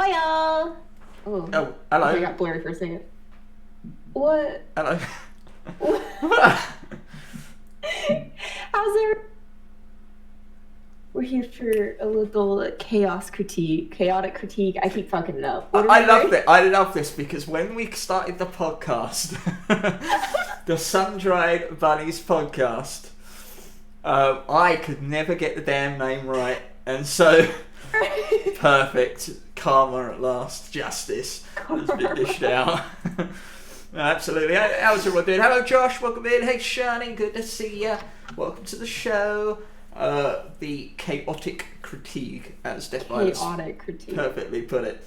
Hiya! Oh, Oh, hello. I got blurry for a second. What? Hello. How's there? We're here for a little chaotic critique. I keep fucking it up. I love it. I love this because when we started the podcast, the Sun-Dried Bunnies podcast, I could never get the damn name right, and so perfect karma at last, justice has been dished out. Absolutely. How's everyone doing? Hello, Josh. Welcome in. Hey, Shani. Good to see you. Welcome to the show. The chaotic critique, as Death Violence perfectly put it.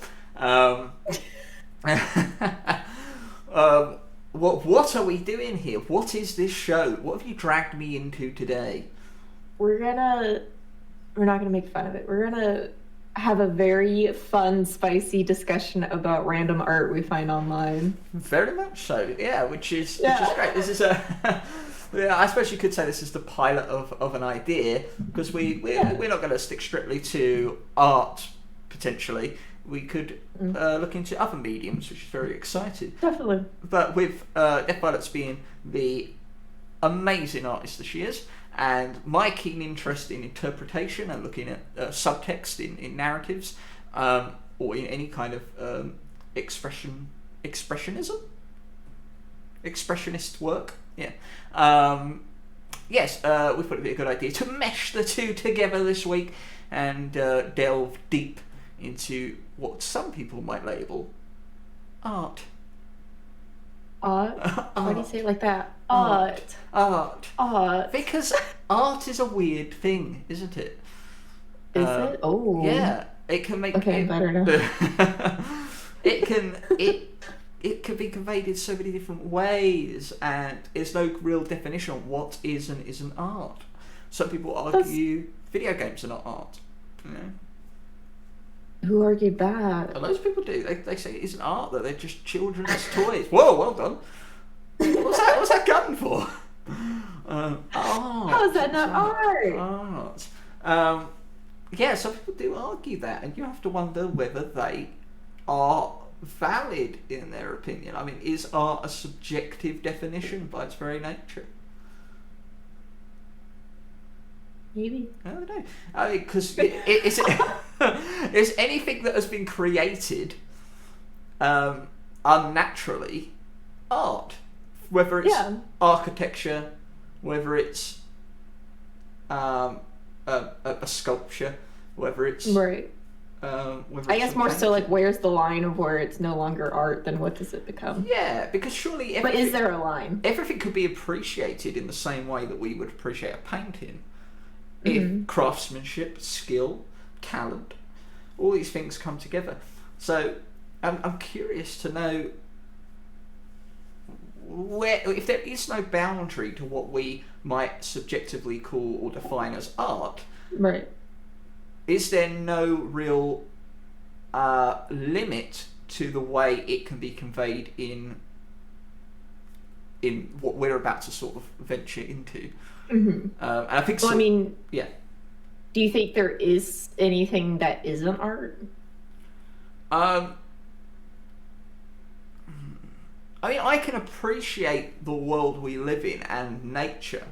What are we doing here? What is this show? What have you dragged me into today? We're not gonna make fun of it. We're gonna have a very fun, spicy discussion about random art we find online. Very much so, yeah, which is great. This is a yeah, I suppose you could say this is the pilot of an idea, because we're not going to stick strictly to art, potentially. We could look into other mediums, which is very exciting. Definitely. But with Death Violence being the amazing artist that she is, and my keen interest in interpretation and looking at subtext in narratives, or in any kind of expressionist work. Yeah. Yes, we thought it'd be a good idea to mesh the two together this week and delve deep into what some people might label art. Art? Why do you say it like that? Art. Because art is a weird thing, isn't it? Is it? Oh. Yeah. It can make... Okay, better now. It can be conveyed in so many different ways, and there's no real definition on what is and isn't art. Some people argue video games are not art. You know? Who argued that? And loads of people do. They say it isn't art, that they're just children's toys. Whoa, well done. What's that gun for? Art. How is that not art? Art. Yeah, some people do argue that, and you have to wonder whether they are valid in their opinion. I mean, is art a subjective definition by its very nature? Maybe. I don't know. I mean, because is anything that has been created unnaturally art? Whether it's architecture, whether it's a sculpture, whether it's right. I guess more so like, where's the line of where it's no longer art, then what does it become? Yeah, because surely but is there a line? Everything could be appreciated in the same way that we would appreciate a painting. If craftsmanship, skill, talent, all these things come together. So I'm curious to know if there is no boundary to what we might subjectively call or define as art. Right. Is there no real limit to the way it can be conveyed in what we're about to sort of venture into? Mm-hmm. And I think well, I mean, yeah. Do you think there is anything that isn't art? I mean, I can appreciate the world we live in and nature,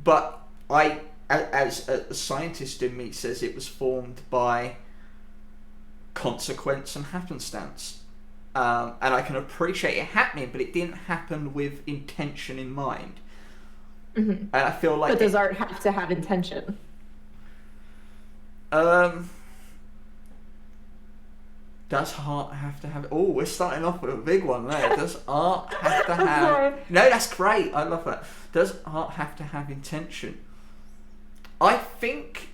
but as a scientist in me says, it was formed by consequence and happenstance. And I can appreciate it happening, but it didn't happen with intention in mind. And I feel like... But does art have to have intention? Does art have to have... Oh, we're starting off with a big one there. Does art have to have... No, that's great. I love that. Does art have to have intention? I think...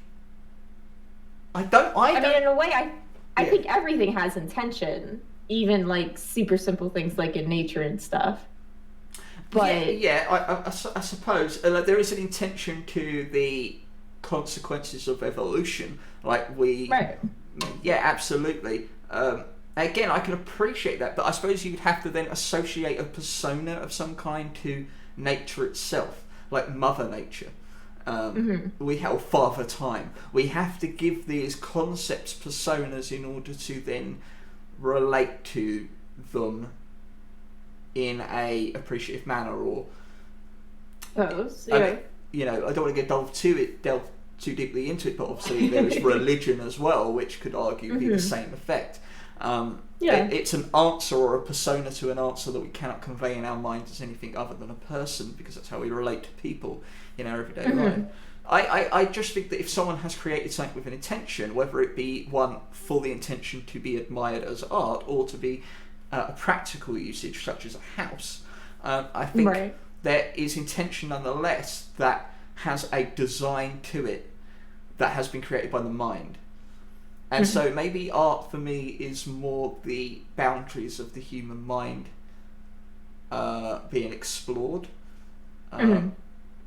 I mean, in a way, I think everything has intention. Even, like, super simple things like in nature and stuff. But I suppose there is an intention to the consequences of evolution. Like right. Yeah, absolutely. Again, I can appreciate that, but I suppose you'd have to then associate a persona of some kind to nature itself, like Mother Nature. We have Father Time. We have to give these concepts personas in order to then relate to them in a appreciative manner, or yeah. I don't want to delve too deeply into it, but obviously there is religion as well, which could argue be the same effect. It's an answer or a persona to an answer that we cannot convey in our mind as anything other than a person, because that's how we relate to people in our everyday life. I just think that if someone has created something with an intention, whether it be one for the intention to be admired as art or to be a practical usage such as a house, I think there is intention nonetheless that has a design to it that has been created by the mind. And so maybe art for me is more the boundaries of the human mind being explored.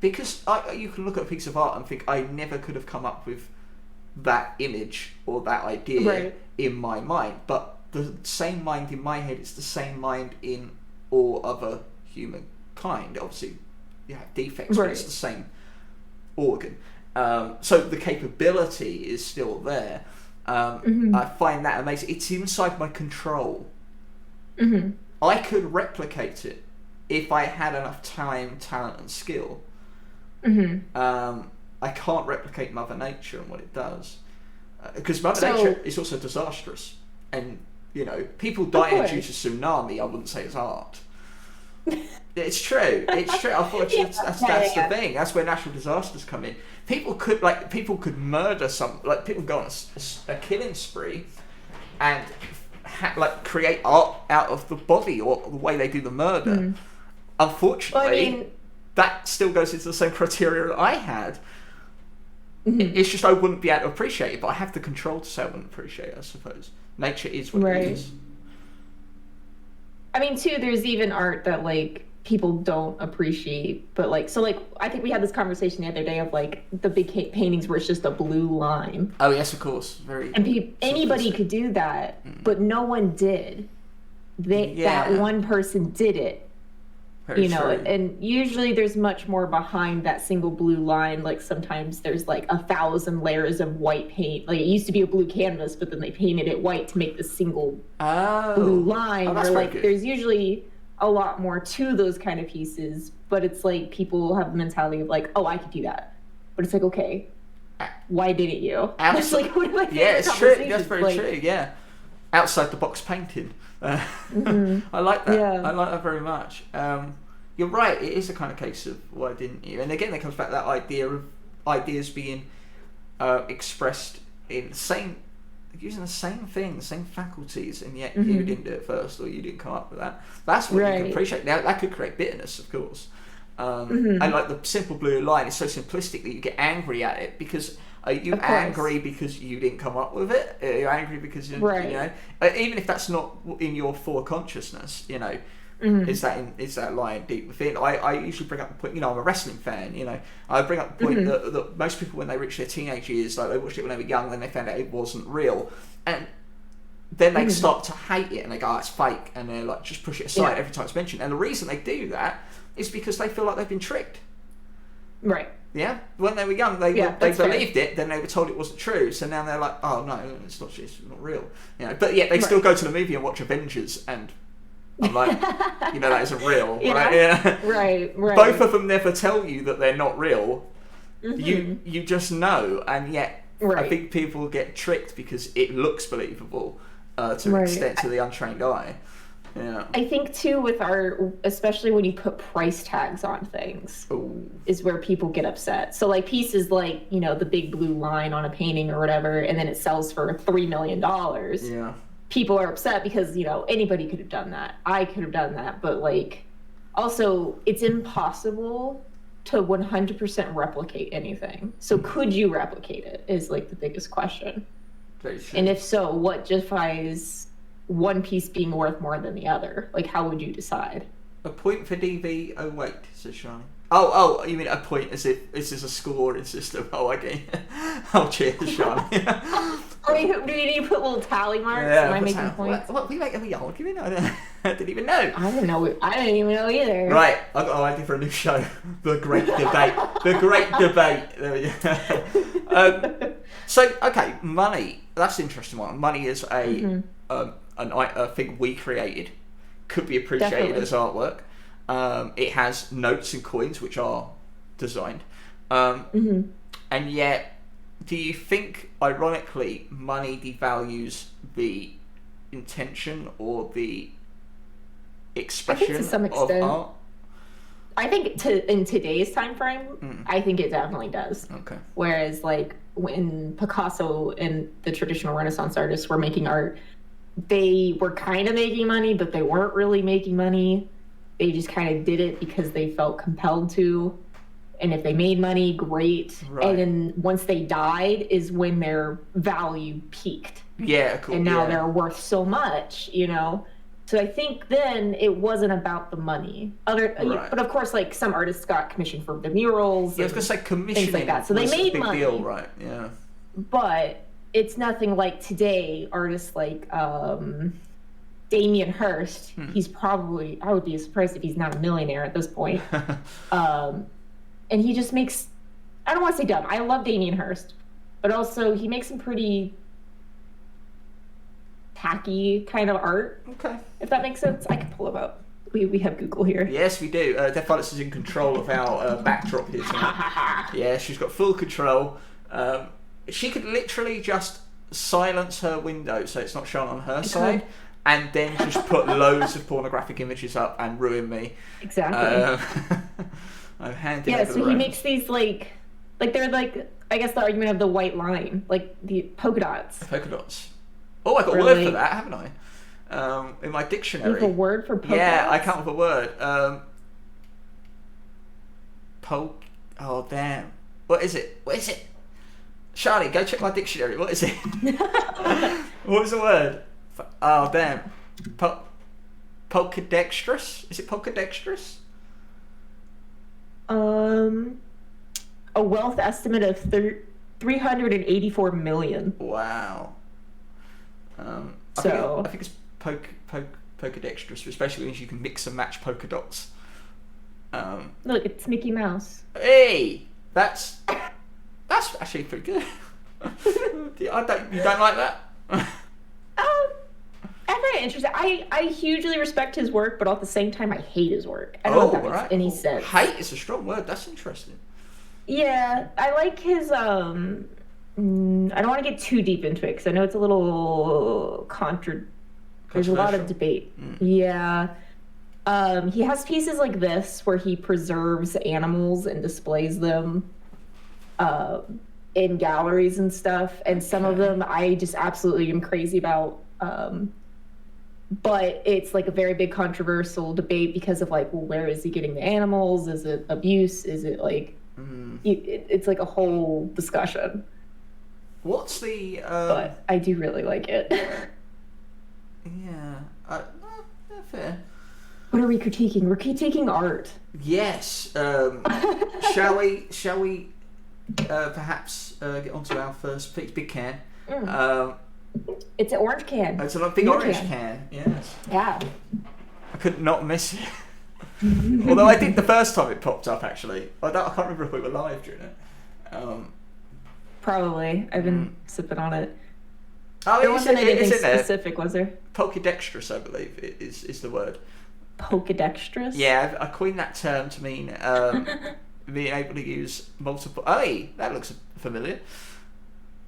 Because you can look at a piece of art and think, I never could have come up with that image or that idea in my mind. But the same mind in my head is the same mind in all other humankind. Obviously, you have defects, but it's the same organ. So the capability is still there. I find that amazing. It's inside my control. I could replicate it if I had enough time, talent, and skill. I can't replicate Mother Nature and what it does, because Mother Nature is also disastrous, and people dying due to tsunami. I wouldn't say it's art. It's true. Unfortunately, that's the thing. That's where natural disasters come in. People could murder people go on a killing spree and create art out of the body or the way they do the murder. Unfortunately, that still goes into the same criteria that I had. It's just I wouldn't be able to appreciate it, but I have the control to say I wouldn't appreciate it, I suppose. Nature is what it is. I mean, too, there's even art that people don't appreciate, but I think we had this conversation the other day of the big paintings where it's just a blue line. Oh yes, of course, anybody could do that, but no one did. That one person did it. Very true. And usually there's much more behind that single blue line. Sometimes there's 1,000 layers of white paint. It used to be a blue canvas, but then they painted it white to make the single blue line. There's usually a lot more to those kind of pieces, but it's people have the mentality of I could do that. But it's okay, why didn't you? Absolutely. One of my favorite it's true. That's very true. Yeah, outside the box painting. I like that. Yeah. I like that very much. You're right. It is a kind of case of why didn't you? And again, it comes back to that idea of ideas being expressed in using the same thing, the same faculties, and yet you didn't do it first, or you didn't come up with that. That's what you can appreciate. Now that could create bitterness, of course. And the simple blue line is so simplistic that you get angry at it because. Are you angry because you didn't come up with it? Are you angry because even if that's not in your foreconsciousness, is that lying deep within? I usually bring up the point. I'm a wrestling fan. I bring up the point that most people, when they reach their teenage years, they watched it when they were young, then they found out it wasn't real, and then they start to hate it and they go, "Oh, it's fake," and they're just push it aside every time it's mentioned. And the reason they do that is because they feel like they've been tricked. Right. Yeah, when they were young, they believed it. Then they were told it wasn't true. So now they're like, "Oh no, it's not real." But yet they still go to the movie and watch Avengers, and I'm like, that isn't real. Right? Yeah. Right. Both of them never tell you that they're not real. You just know, and yet I think people get tricked because it looks believable to an extent to the untrained eye. Yeah. I think too with art, especially when you put price tags on things, is where people get upset. So pieces the big blue line on a painting or whatever, and then it sells for $3 million. Yeah. People are upset because anybody could have done that. I could have done that, but also it's impossible to 100% replicate anything. So could you replicate it is the biggest question. Very true. And if so, what justifies one piece being worth more than the other? How would you decide? A point for DV. Oh wait, says Shani. Oh, you mean a point as if this is a scoring system? Oh, okay. Oh, cheers, Shani. do you need to put little tally marks? Yeah, Am I making points? What are we arguing? I didn't even know. I didn't know. I didn't even know either. Right, I've got an idea for a new show. The Great Debate. The Great Debate. There we go. So, okay, money. That's an interesting one. Money is a thing we created. Could be appreciated as artwork. It has notes and coins, which are designed. And yet, do you think, ironically, money devalues the intention or the expression to some extent. of art? I think in today's time frame, I think it definitely does. Okay. Whereas, like, when Picasso and the traditional Renaissance artists were making art, they were kind of making money, but they weren't really making money. They just kind of did it because they felt compelled to. And if they made money, great. Right. And then once they died is when their value peaked. Yeah, cool. And now they're worth so much, you know? So I think then it wasn't about the money. But of course, like, some artists got commissioned for the murals. Yeah, I was going to say commissioning. Things like that. So they made money. Deal, right? Yeah. But it's nothing like today. Artists like Damien Hirst, he's probably, I would be surprised if he's not a millionaire at this point. And he just makes, I don't want to say dumb. I love Damien Hirst. But also, he makes some pretty tacky kind of art. Okay. If that makes sense. I can pull him up. We have Google here. Yes, we do. Def Artist is in control of our backdrop here tonight. Yeah, she's got full control. She could literally just silence her window so it's not shown on her side, and then just put loads of pornographic images up and ruin me. Exactly. I'm handing yeah, over so he makes these like they're like, I guess the argument of the white line, like the polka dots. Polka dots. Oh, I got a word for that, haven't I? In my dictionary. You have a word for polka dots? Yeah, I come up with a word. Oh, damn. What is it? Charlie, go check my dictionary. What is it? What was the word? Oh, damn. Polkadextrous? Is it polkadextrous? A wealth estimate of 384 million. Wow. I think it's polkadextrous, especially when you can mix and match polka dots. Look, it's Mickey Mouse. Hey, that's actually pretty good. You don't like that? I'm very interested. I hugely respect his work, but at the same time, I hate his work. I don't know if that makes any sense. Hate is a strong word. That's interesting. Yeah, I like his. I don't want to get too deep into it because I know it's a little There's a lot of debate. Yeah. He has pieces like this where he preserves animals and displays them in galleries and stuff. And some of them I just absolutely am crazy about. But it's like a very big controversial debate because of like, well, where is he getting the animals? Is it abuse? Is it like, it's like a whole discussion. What's the... But I do really like it. Yeah. Fair. What are we critiquing? We're critiquing art. Yes. Shall we perhaps get onto our first piece? Big can. It's an orange can. It's a big orange can. Yes. Yeah. I could not miss it. Although I did the first time it popped up, actually. I can't remember if we were live during it. Probably. I've been sipping on it. Oh, there wasn't anything specific, was there? Polkadextrous, I believe, is the word. Polkadextrous? Yeah, I coined that term to mean being able to use multiple... Hey, that looks familiar.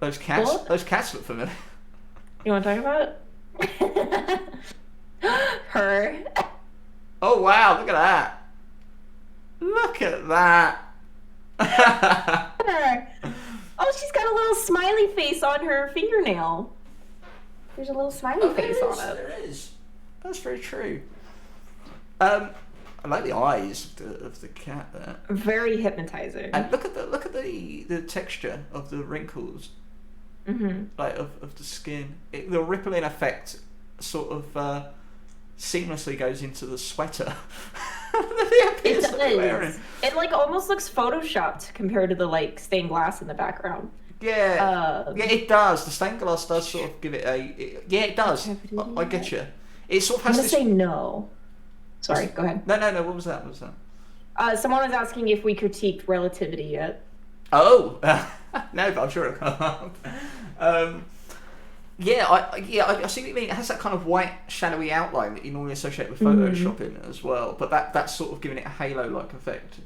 Those cats look familiar. You want to talk about it? Her. Oh, wow, look at that. Look at that. Her. Oh, she's got a little smiley face on her fingernail. There's a little smiley face on it. There is. That's very true. I like the eyes of the cat there. Very hypnotizing. And look at the texture of the wrinkles. Like of the skin. The rippling effect sort of seamlessly goes into the sweater. It does. It like almost looks photoshopped compared to the like stained glass in the background. Yeah, it does. The stained glass does sort of give it yeah, it does. I get you. It sort of has I'm gonna say no. Sorry, go ahead. No. What was that? Someone was asking if we critiqued relativity yet. Oh, no, but I'm sure it'll come up. Yeah, I see what you mean. It has that kind of white, shadowy outline that you normally associate with photoshopping as well. But that's sort of giving it a halo-like effect.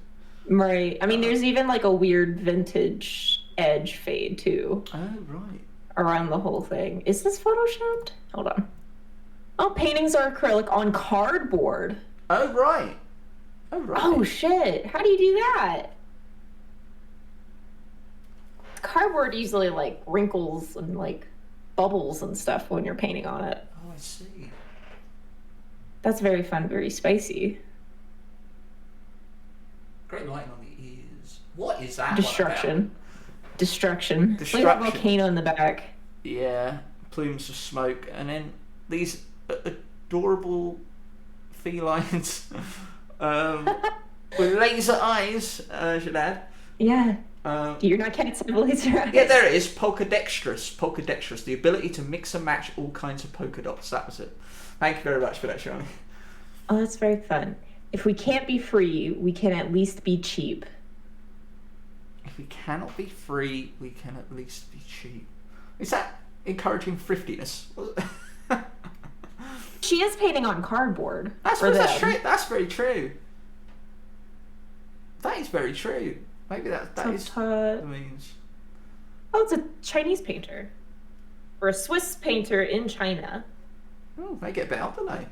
Right. I mean, there's even like a weird vintage edge fade too. Oh, right. Around the whole thing. Is this photoshopped? Hold on. Oh, paintings are acrylic on cardboard. Oh, right. Oh, shit. How do you do that? Cardboard usually like wrinkles and like bubbles and stuff when you're painting on it. Oh, I see. That's very fun, very spicy. Great lighting on the ears. What is that? Destruction. Look at that volcano in the back. Yeah, plumes of smoke, and then these adorable felines with laser eyes. I should add. Yeah. You're not getting some laser eyes. Yeah, there it is. Polkadextrous. The ability to mix and match all kinds of polka dots. That was it. Thank you very much for that, Shani. Oh, that's very fun. If we can't be free, we can at least be cheap. If we cannot be free, we can at least be cheap. Is that encouraging thriftiness? She is painting on cardboard. That's true. That's very true. That is very true. Maybe that is what it means. Oh, it's a Chinese painter. Or a Swiss painter in China. Oh, they get better, don't they?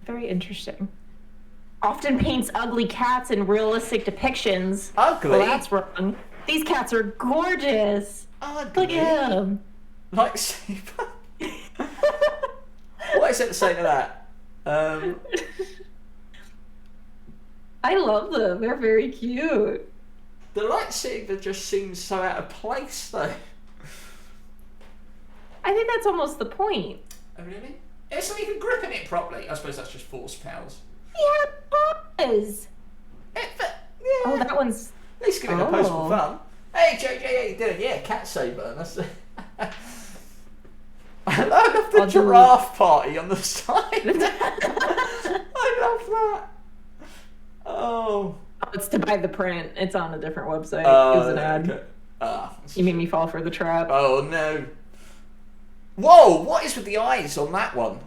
Very interesting. Often paints ugly cats in realistic depictions. Ugly? Well, that's wrong. These cats are gorgeous. Ugly? Look at him. Like Saber? What is it to say to that? I love them. They're very cute. The lightsaber just seems so out of place, though. I think that's almost the point. Oh, really? Yeah, so you can grip in it properly. I suppose that's just force powers. Yeah, it was. Yeah. Oh, that one's... At least give it a post for fun. Hey, JJ, how you doing? Yeah, cat saber. That's I love the giraffe party on the side. I love that. Oh, it's to buy the print. It's on a different website. It was an ad. Okay. You made me fall for the trap. Oh no. Whoa, what is with the eyes on that one?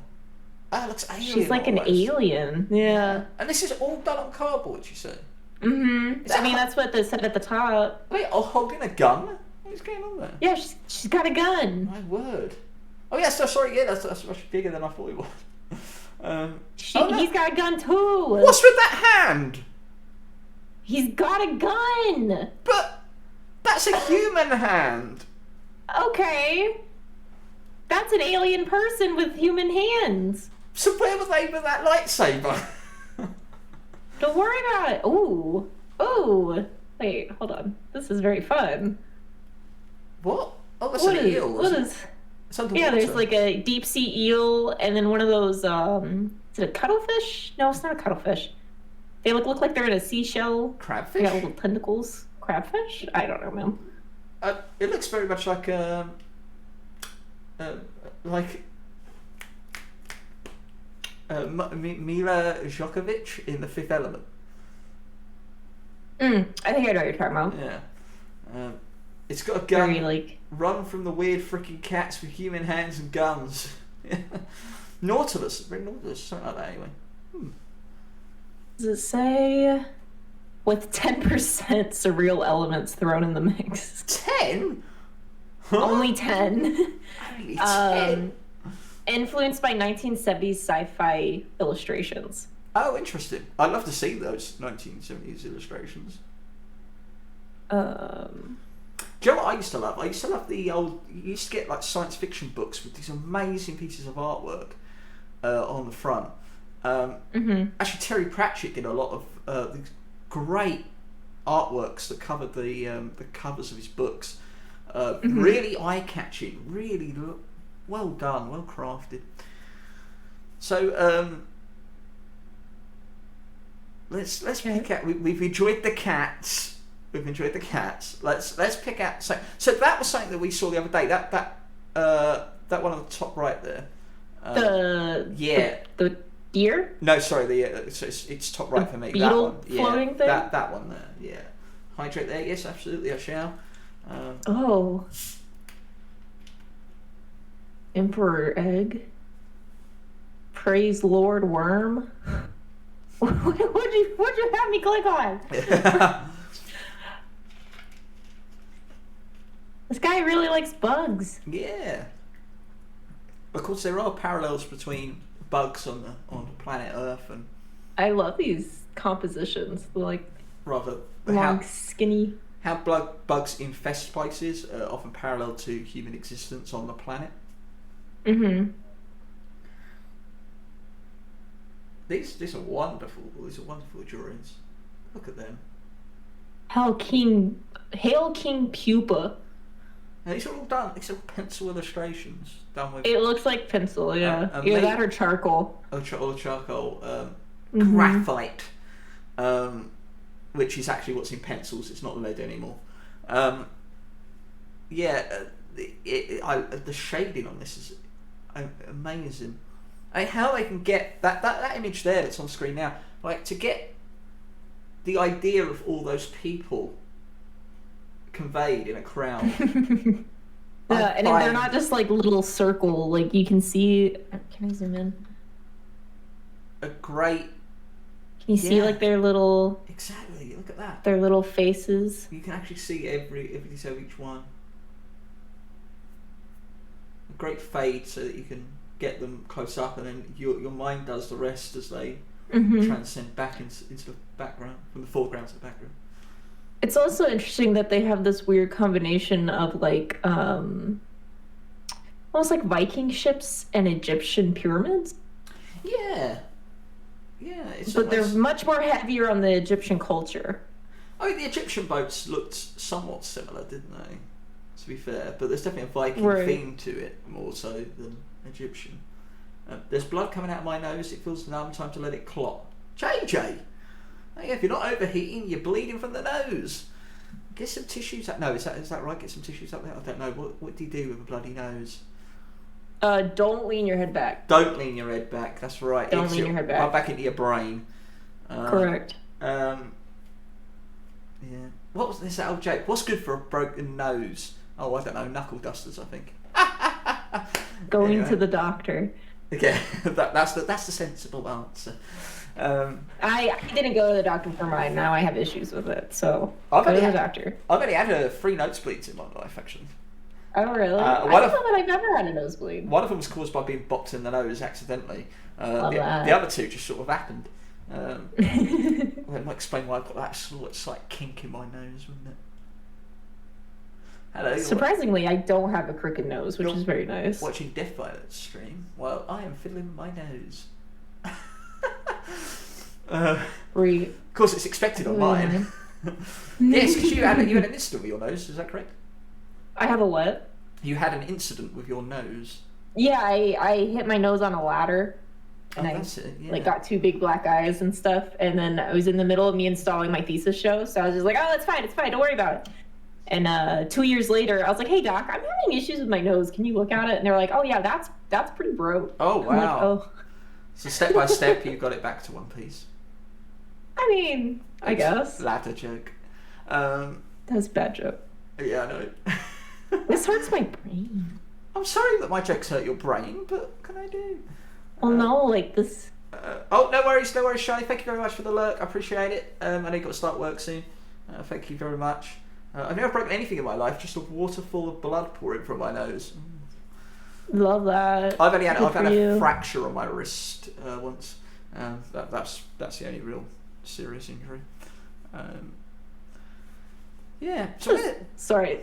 That looks alien. She's like an alien. Yeah. And this is all done on cardboard, you say? Mm-hmm. I mean, that's what they said at the top. Wait, holding a gun? What's going on there? Yeah, she's got a gun. My word. Oh yes, sorry, yeah, that's much bigger than I thought it was. He's got a gun too. What's with that hand? He's got a gun. But that's a human hand. Okay. That's an alien person with human hands. So where were they with that lightsaber? Don't worry about it. Ooh. Ooh. Wait, hold on. This is very fun. What? Oh, that's an eel. What is... Yeah, there's like a deep sea eel and then one of those, is it a cuttlefish? No, it's not a cuttlefish. They look like they're in a seashell. Crabfish? They got little tentacles. Crabfish? I don't know, man. It looks very much like Mila Djokovic in The Fifth Element. I think I know what you're talking about. Yeah. It's got a gun. Very, like... Run from the weird freaking cats with human hands and guns. Nautilus. Very Nautilus. Something like that anyway. Does it say... With 10% surreal elements thrown in the mix. 10? Huh? Only 10. Only 10? Influenced by 1970s sci-fi illustrations. Oh, interesting. I'd love to see those 1970s illustrations. Do you know what I used to love? I used to love the old... You used to get like science fiction books with these amazing pieces of artwork on the front. Actually, Terry Pratchett did a lot of these great artworks that covered the covers of his books. Really eye-catching, really well done, well crafted. So let's pick out. We've enjoyed the cats. We've enjoyed the cats. Let's pick out. So that was something that we saw the other day. That one on the top right there. The deer? No, sorry. It's top right for me. Beetle that one. floating thing. That one there. Yeah. Hydrate there. Yes, absolutely. I shall. Emperor egg. Praise Lord worm. What'd you have me click on? This guy really likes bugs. Yeah. Of course, there are parallels between bugs on the planet Earth and. I love these compositions. Like rather long, skinny. How bugs infest places are often parallel to human existence on the planet. Mm-hmm. These are wonderful. These are wonderful drawings. Look at them. Hail King Pupa. Now, these are all done. These are pencil illustrations done with. It looks like pencil, yeah. Either that or charcoal. Or charcoal. Mm-hmm. Graphite, which is actually what's in pencils. It's not lead anymore. The shading on this is amazing. How they can get that image there that's on screen now, like to get the idea of all those people conveyed in a crowd. Yeah, and they're not just like little circle. Like you can see. Can I zoom in? A great. Can you see like their little? Exactly. Look at that. Their little faces. You can actually see every detail of each one. A great fade so that you can get them close up, and then your mind does the rest as they transcend back into the background, from the foreground to the background. It's also interesting that they have this weird combination of like almost like Viking ships and Egyptian pyramids. Yeah. But they're much more heavier on the Egyptian culture. I mean, the Egyptian boats looked somewhat similar, didn't they? To be fair, but there's definitely a Viking theme to it more so than Egyptian. There's blood coming out of my nose. It feels numb. Time to let it clot. JJ, if you're not overheating, you're bleeding from the nose. Get some tissues up. No, is that right? Get some tissues up there. I don't know. What do you do with a bloody nose? Don't lean your head back. Don't lean your head back. That's right. Don't lean your head back. Back into your brain. Correct. Yeah. What was this old joke? What's good for a broken nose? Oh, I don't know. Knuckle dusters, I think. Going to the doctor. Okay, that's the sensible answer. I didn't go to the doctor for mine. Now I have issues with it, so go to the doctor. I've only had 3 nosebleeds in my life, actually. Oh, really? I don't know that I've ever had a nosebleed. One of them was caused by being bopped in the nose accidentally. The other 2 just sort of happened. That might explain why I've got that slight kink in my nose, wouldn't it? Hello. Surprisingly, I don't have a crooked nose, which is very nice. Watching Death Violet stream while I am fiddling my nose. Of course, it's expected on mine. Yes, because you had an incident with your nose. Is that correct? I have a what? You had an incident with your nose. Yeah, I hit my nose on a ladder. And that's it. Yeah. Like got 2 big black eyes and stuff. And then I was in the middle of me installing my thesis show, so I was just like, "Oh, it's fine. Don't worry about it." And 2 years later, I was like, "Hey doc, I'm having issues with my nose. Can you look at it?" And they're like, "Oh yeah, that's pretty broke." Oh wow. I'm like, oh. So step by step, you got it back to one piece. I mean, I guess. Ladder joke. That's a bad joke. Yeah, I know. This hurts my brain. I'm sorry that my jokes hurt your brain, but what can I do? Oh no, like this. No worries, Shani. Thank you very much for the lurk. I appreciate it. I know you've got to start work soon. Thank you very much. I've never broken anything in my life, just a waterfall of blood pouring from my nose. Love that. I've had a fracture on my wrist once. That's the only real serious injury. Yeah. Sorry.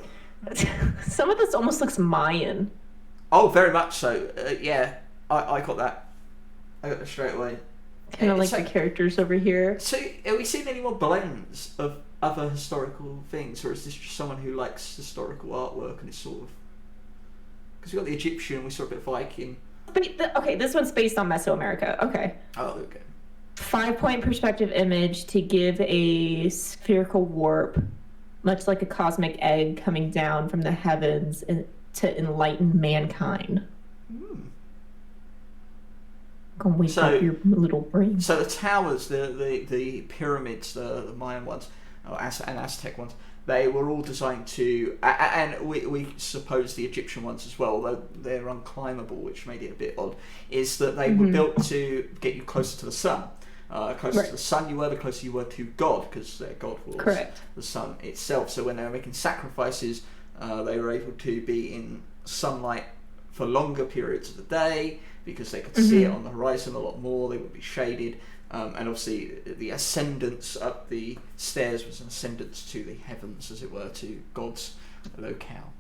Some of this almost looks Mayan. Oh, very much so. Yeah, I got that. I got that straight away. Kind of like the characters over here. So, are we seeing any more blends of other historical things, or is this just someone who likes historical artwork and is sort of... Because we got the Egyptian, we saw a bit of Viking. Okay, this one's based on Mesoamerica. Okay. Oh, okay. 5-point perspective image to give a spherical warp. much like a cosmic egg coming down from the heavens to enlighten mankind. Go wake up your little brain. So the towers, the pyramids, the Mayan ones, and Aztec ones, they were all designed to, and we suppose the Egyptian ones as well, although they're unclimbable, which made it a bit odd, is that they were built to get you closer to the sun. Closer to the sun you were, the closer you were to God, because their God was the sun itself. So when they were making sacrifices, they were able to be in sunlight for longer periods of the day, because they could see it on the horizon a lot more, they would be shaded. And obviously the ascendance up the stairs was an ascendance to the heavens, as it were, to God's locale.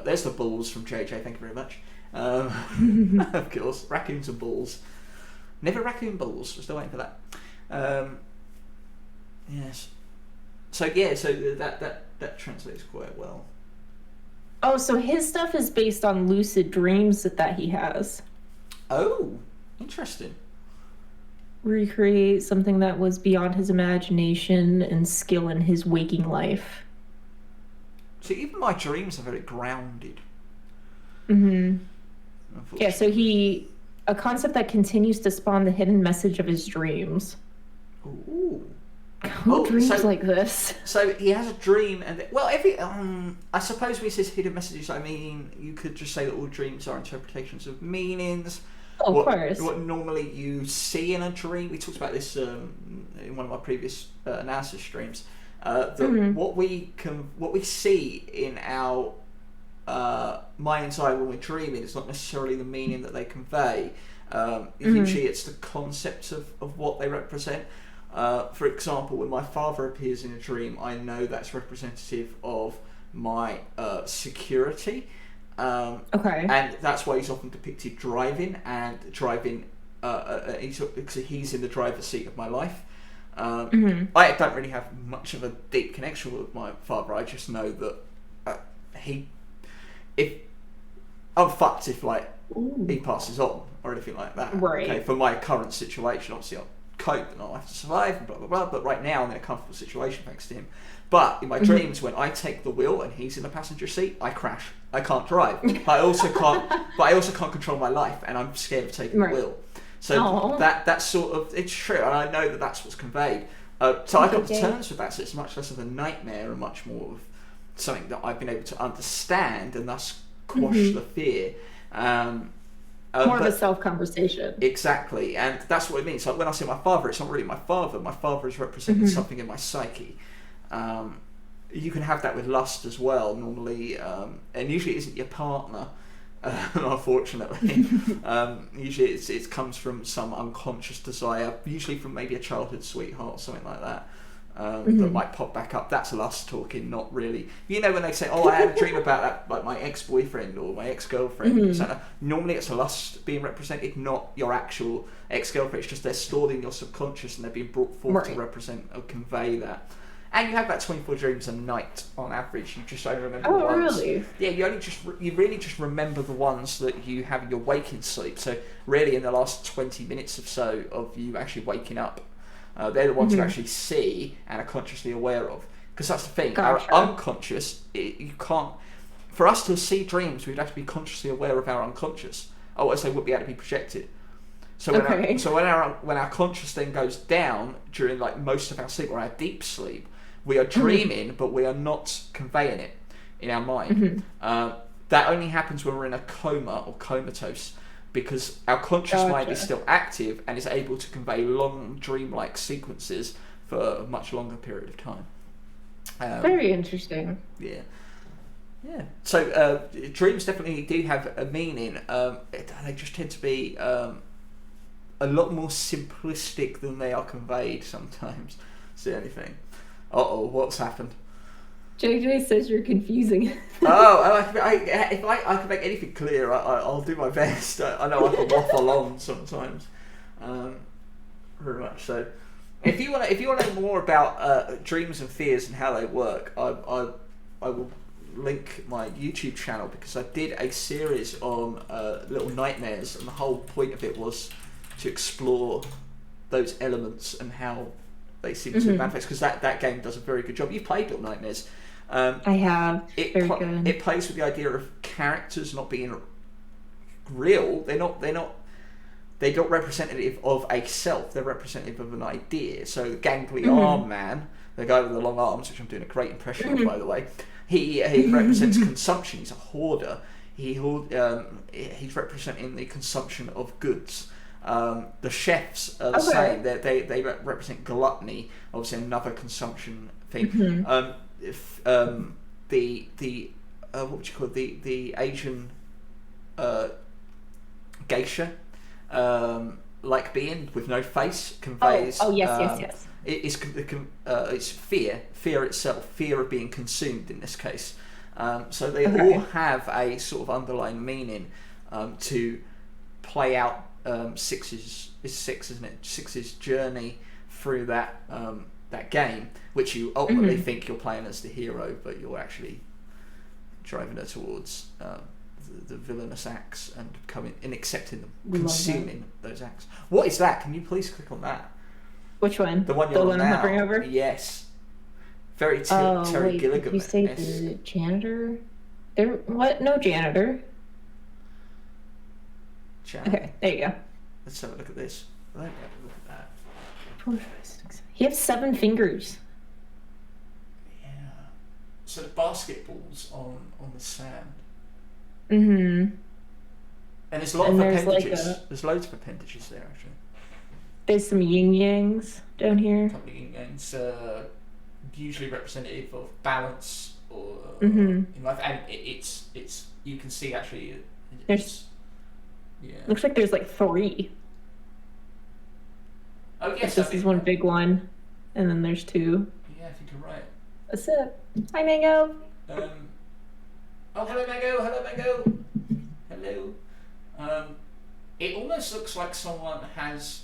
There's the bulls from JJ, thank you very much. Of course, raccoons and bulls. Never raccoon bulls, we're still waiting for that. Yes. So yeah, so that translates quite well. Oh, so his stuff is based on lucid dreams that he has. Oh, interesting. Recreate something that was beyond his imagination and skill in his waking life. So even my dreams are very grounded. Yeah, so a concept that continues to spawn the hidden message of his dreams. Ooh. Who dreams like this? So he has a dream, and I suppose when he says hidden messages, I mean, you could just say that all dreams are interpretations of meanings. Of course. What normally you see in a dream, we talked about this in one of my previous analysis streams. What we see in our mind's eye when we're dreaming is not necessarily the meaning that they convey. Usually, it's the concepts of what they represent. For example, when my father appears in a dream, I know that's representative of my security. And that's why he's often depicted driving, he's in the driver's seat of my life. I don't really have much of a deep connection with my father. I just know that I'm fucked if he passes on or anything like that. Right. Okay, for my current situation, obviously I'll cope and I'll have to survive and blah blah blah. But right now I'm in a comfortable situation thanks to him. But in my dreams, when I take the wheel and he's in the passenger seat, I crash. I can't drive. But I also can't control my life, and I'm scared of taking the wheel. So that's sort of, it's true, and I know that that's what's conveyed. So I got to terms with that. So it's much less of a nightmare and much more of something that I've been able to understand and thus quash the fear. More of a self-conversation. Exactly, and that's what it means. Like when I say my father, it's not really my father. My father is representing something in my psyche. You can have that with lust as well, normally, and usually it isn't your partner, unfortunately. Usually it comes from some unconscious desire, usually from maybe a childhood sweetheart or something like that. That might pop back up. That's lust talking, not really. You know when they say, "Oh, I had a dream about that, like my ex-boyfriend or my ex-girlfriend." Normally, it's a lust being represented, not your actual ex-girlfriend. It's just they're stored in your subconscious and they're being brought forth to represent or convey that. And you have about 24 dreams a night on average. You just only remember the ones. Oh, really? Yeah, you really just remember the ones that you have in your waking sleep. So really, in the last 20 minutes or so of you actually waking up. They're the ones you actually see and are consciously aware of. Because that's the thing, our unconscious, you can't... For us to see dreams, we'd have to be consciously aware of our unconscious. Otherwise, they wouldn't be able to be projected. So when our conscious then goes down during like most of our sleep or our deep sleep, we are dreaming, but we are not conveying it in our mind. That only happens when we're in a coma or comatose. Because our conscious mind is still active and is able to convey long dreamlike sequences for a much longer period of time. Very interesting. Yeah. So dreams definitely do have a meaning. They just tend to be a lot more simplistic than they are conveyed sometimes. It's the only thing. What's happened? JJ says you're confusing. If I can make anything clear, I'll do my best. I know I can waffle on sometimes, very much so. If you want to know more about dreams and fears and how they work, I will link my YouTube channel because I did a series on little nightmares, and the whole point of it was to explore those elements and how they seem to manifest, because that game does a very good job. You've played Little Nightmares. I have. Very good. It plays with the idea of characters not being real. They're not representative of a self. They're representative of an idea. So the gangly arm man, the guy with the long arms, which I'm doing a great impression of, by the way, he represents consumption. He's a hoarder. He's representing the consumption of goods. The chefs are the same. They represent gluttony, obviously another consumption thing. The what would you call it? The Asian geisha, like being with no face, conveys. Yes. It's fear itself, fear of being consumed in this case. So they all have a sort of underlying meaning to play out Six's journey through that game, which you ultimately think you're playing as the hero, but you're actually driving her towards the villainous acts and accepting them, consuming those acts. What is that? Can you please click on that? Which one? The one you're on now. I'm hovering over? Yes. Very Terry Gilligan. You say the janitor? What? No janitor. Okay, there you go. Let's have a look at this. Let me have a look at that. He has 7 fingers. Yeah. So the basketball's on the sand. Mm-hmm. And there's a lot of appendages. There's loads of appendages there, actually. There's some yin-yangs down here. A couple of yin-yangs, usually representative of balance or in life. And it's you can see, actually, looks like there's like 3. Oh, yes. This is one big one, and then there's 2. Yeah, I think you're right. That's it. Hi, Mango. Oh, hello, Mango. Hello, Mango. Hello. It almost looks like someone has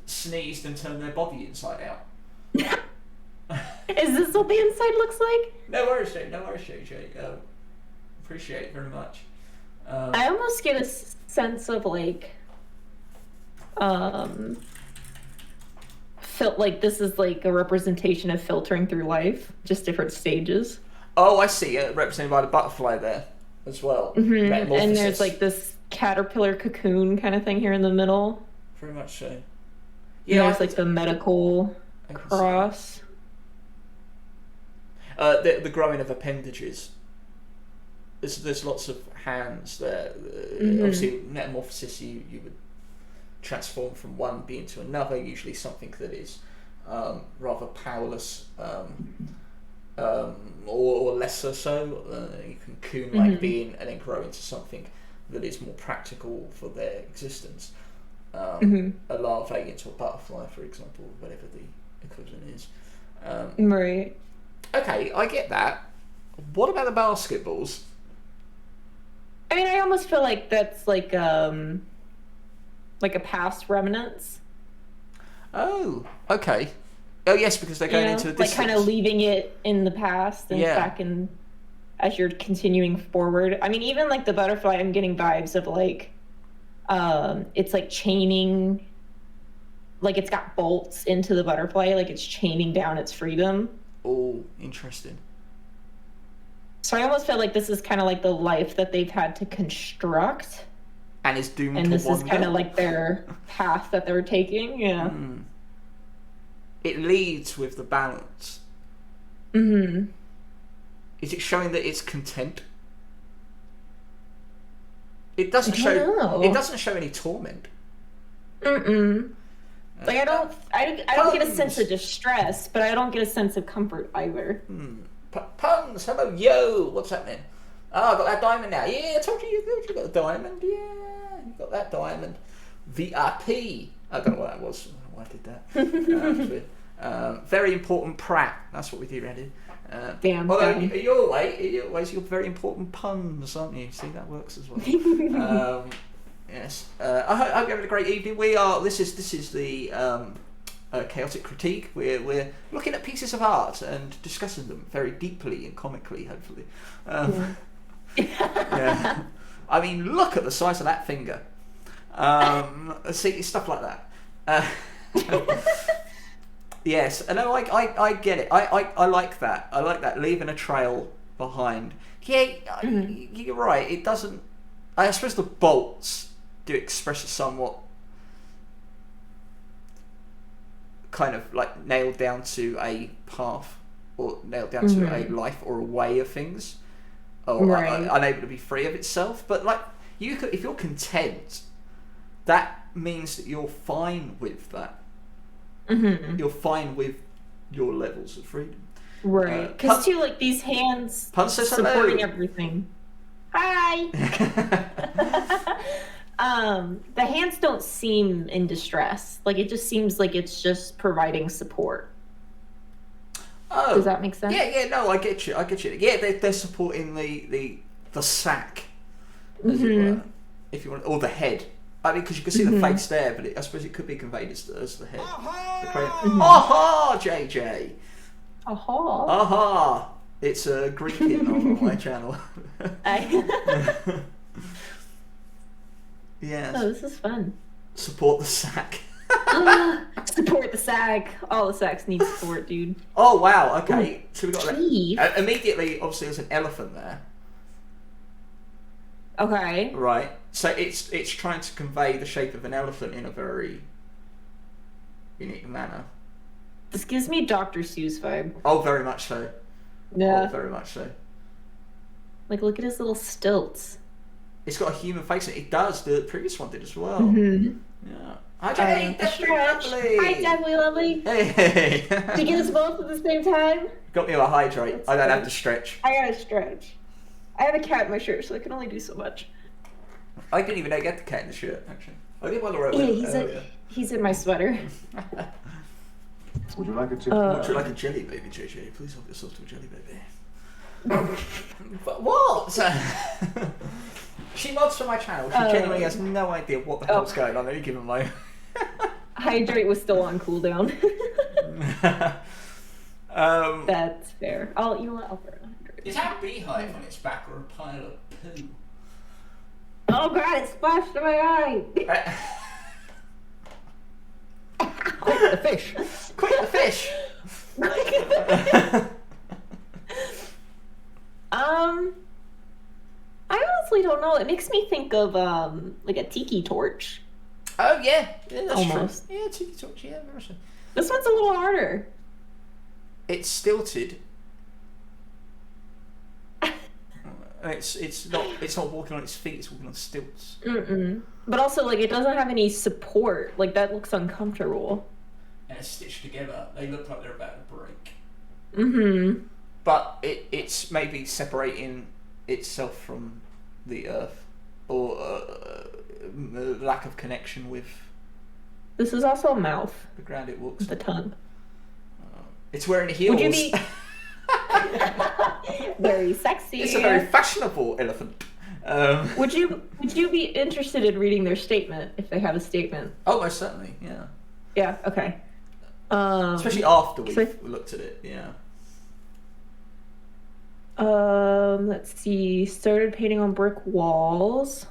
sneezed and turned their body inside out. Is this what the inside looks like? No worries, JJ. Appreciate it very much. I almost get a sense of like like this is like a representation of filtering through life, just different stages. Oh, I see. Represented by the butterfly there as well. And there's like this caterpillar cocoon kind of thing here in the middle. Very much so. Yeah, there's like the medical cross. The growing of appendages. There's lots of hands there. Obviously, metamorphosis, you would transform from one being to another, usually something that is rather powerless or lesser so. You can cocoon-like being and then grow into something that is more practical for their existence. A larvae into a butterfly, for example, whatever the equivalent is. Right. Okay, I get that. What about the basketballs? I mean, I almost feel like that's like a past remnants. Oh, okay. Oh, yes, because they're going into a distance. Like kind of leaving it in the past and back in as you're continuing forward. I mean, even like the butterfly, I'm getting vibes of like, it's like chaining, like it's got bolts into the butterfly, like it's chaining down its freedom. Oh, interesting. So I almost feel like this is kind of like the life that they've had to construct. And is doomed to wander. And this is kind of wander. like their path that they're taking, yeah. It leads with the balance. Is it showing that it's content? It doesn't show. It doesn't show any torment. Like I don't get a sense of distress, but I don't get a sense of comfort either. Puns, hello, yo, what's happening? Oh, I got that diamond now. Yeah, I told you you got a diamond. Yeah, you got that diamond. VIP. I don't know what that was. I don't know why I did that. Very important prat. That's what we do, Randy. Damn. Although you're very important puns, aren't you? See, that works as well. Yes. I hope you're having a great evening. This is the chaotic critique. We're looking at pieces of art and discussing them very deeply and comically, hopefully. Yeah. I mean, look at the size of that finger. See, stuff like that. Yes, and I get it. I like that. I like that, leaving a trail behind. Yeah, you're right. It doesn't. I suppose the bolts do express a somewhat kind of like nailed down to a path, or nailed down to a life or a way of things, or unable to be free of itself. But like you could, if you're content, that means that you're fine with that. Mm-hmm. You're fine with your levels of freedom. Right. Because too, like these hands supporting everything. Hi. The hands don't seem in distress. Like it just seems like it's just providing support. Oh, does that make sense? Yeah. No, I get you. Yeah, they're supporting the sack, as it were, if you want, or the head. I mean, because you can see the face there, but I suppose it could be conveyed as the head. Aha, JJ. Aha. Aha. It's a greeting on my channel. Yes. Oh, this is fun. Support the sack. Support the sack. All the sacks need support, dude. Oh wow. Okay. So we got that. Immediately. Obviously, there's an elephant there. Okay. Right. So it's trying to convey the shape of an elephant in a very unique manner. This gives me Dr. Seuss vibe. Oh, very much so. Yeah. Oh, very much so. Like, look at his little stilts. It's got a human face in it. It does. The previous one did as well. Yeah. Hi, Definitely Lovely. Hi, Definitely Lovely. Hey. Did you get us both at the same time? Got me a hydrate. I don't have to stretch. I gotta stretch. I have a cat in my shirt, so I can only do so much. I didn't even get the cat in the shirt, actually. I did one the right way. He's in my sweater. Would you like a would you like a jelly baby, JJ? Please help yourself to a jelly baby. But what? She mods for my channel. She genuinely has no idea what the hell's going on at any given moment. Hydrate was still on cooldown. That's fair. You know what? I'll throw it on hydrate. Is that a beehive on its back or a pile of poo? Oh god, it splashed in my eye! Quick, the fish! Quick, the fish! I honestly don't know. It makes me think of like a tiki torch. Oh yeah, that's almost. True. Yeah, tiki torch. Yeah, very so. This one's a little harder. It's stilted. It's not walking on its feet. It's walking on stilts. But also, like, it doesn't have any support. Like, that looks uncomfortable. And it's stitched together. They look like they're about to break. But it's maybe separating itself from the earth, or lack of connection with. This is also a mouth. The ground it walks. The tongue. It's wearing heels. Would you be very sexy? It's a very fashionable elephant. Would you be interested in reading their statement if they have a statement? Oh, most certainly. Yeah. Yeah. Okay. Especially after we've looked at it. Yeah. Let's see. Started painting on brick walls.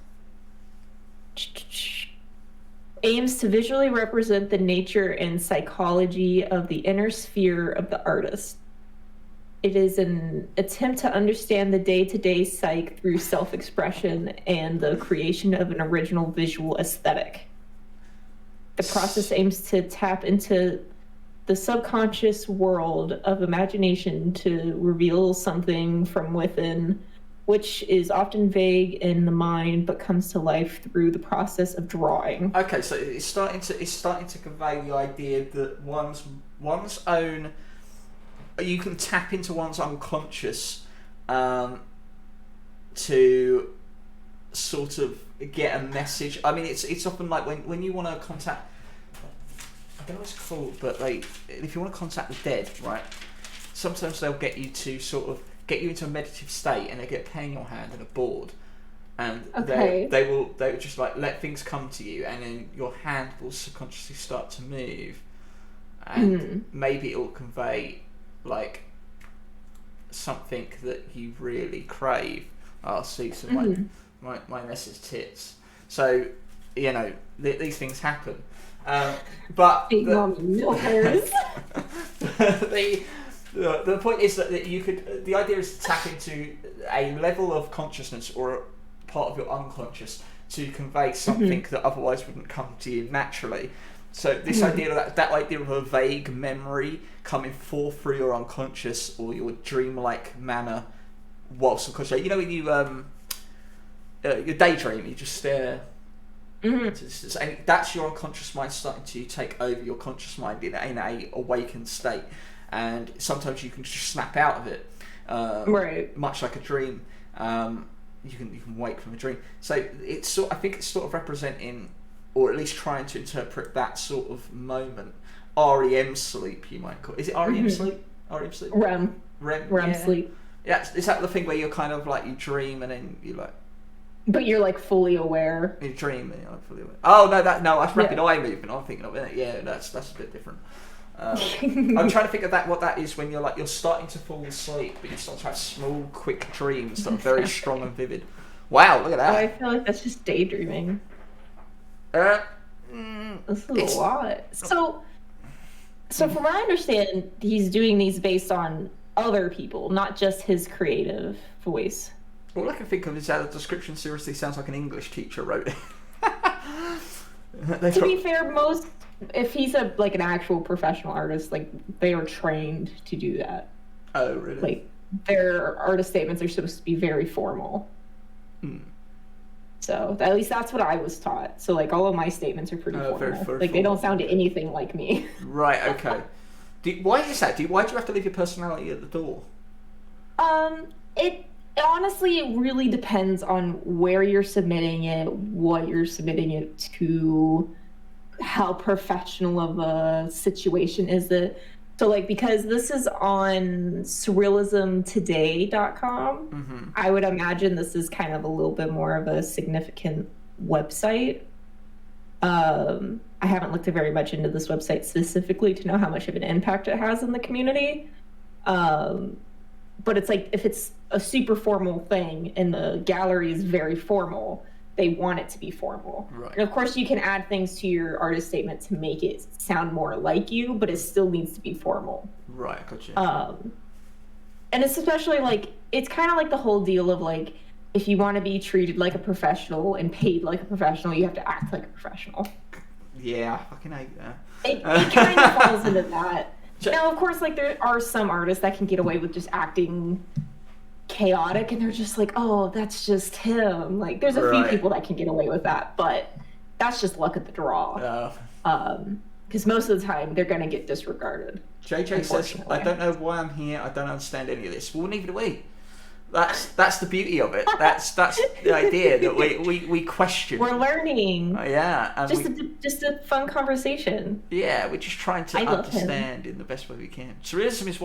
Aims to visually represent the nature and psychology of the inner sphere of the artist. It is an attempt to understand the day-to-day psyche through self-expression and the creation of an original visual aesthetic. The process aims to tap into the subconscious world of imagination to reveal something from within, which is often vague in the mind but comes to life through the process of drawing. Okay, so it's starting to convey the idea that one's own. You can tap into one's unconscious to sort of get a message. I mean, it's often like when you want to contact. I don't know what it's called, but if you want to contact the dead, right? Sometimes they'll get you to sort of get you into a meditative state, and they get a pen in your hand and a board, and they will just like let things come to you, and then your hand will subconsciously start to move, and maybe it will convey like something that you really crave. I'll see some my Ness's tits. So you know, these things happen. But Big Mommy Milkers. the point is that you could. The idea is to tap into a level of consciousness or a part of your unconscious to convey something that otherwise wouldn't come to you naturally. So this idea of that idea of a vague memory coming forth through your unconscious or your dreamlike manner, whilst unconscious. You know when you your daydream, you just stare. That's your unconscious mind starting to take over your conscious mind in a awakened state, and sometimes you can just snap out of it, right? Much like a dream. You can wake from a dream. So I think it's sort of representing, or at least trying to interpret that sort of moment. REM sleep, you might call it. Is it REM sleep? REM sleep. REM sleep. Yeah, is that the thing where you're kind of like you dream and then you like. But you're like fully aware. You dream and you're like fully aware. Oh no, that's rapid eye movement. I'm thinking of it. Yeah, that's a bit different. I'm trying to think of what that is when you're starting to fall asleep, but you start to have small, quick dreams that are very strong and vivid. Wow, look at that. Oh, I feel like that's just daydreaming. That's a lot. So from what I understand, he's doing these based on other people, not just his creative voice. All I can think of is that the description seriously sounds like an English teacher wrote it. To be fair, if he's an actual professional artist, like they are trained to do that. Oh, really? Like their artist statements are supposed to be very formal. So at least that's what I was taught. So like all of my statements are pretty formal. Very like formal. They don't sound anything like me. Right. Okay. Why is that? Why do you have to leave your personality at the door? It honestly really depends on where you're submitting it, what you're submitting it to, how professional of a situation is it. So like, because this is on surrealismtoday.com, I would imagine this is kind of a little bit more of a significant website. I haven't looked very much into this website specifically to know how much of an impact it has in the community. But it's like, if it's a super formal thing and the gallery is very formal, they want it to be formal. Right. And of course you can add things to your artist statement to make it sound more like you, but it still needs to be formal. Right, gotcha. And it's especially like, it's kind of like the whole deal of like, if you want to be treated like a professional and paid like a professional, you have to act like a professional. Yeah, I fucking hate that. It kind of falls into that. Now, of course, like there are some artists that can get away with just acting chaotic, and they're just like, oh, that's just him. Like, there's a few people that can get away with that, but that's just luck of the draw. Because most of the time, they're going to get disregarded. JJ says, I don't know why I'm here. I don't understand any of this. Well, neither do we. That's the beauty of it. That's the idea that we question. We're learning. Yeah, and just a fun conversation. Yeah, we're just trying to understand in the best way we can. Surrealism is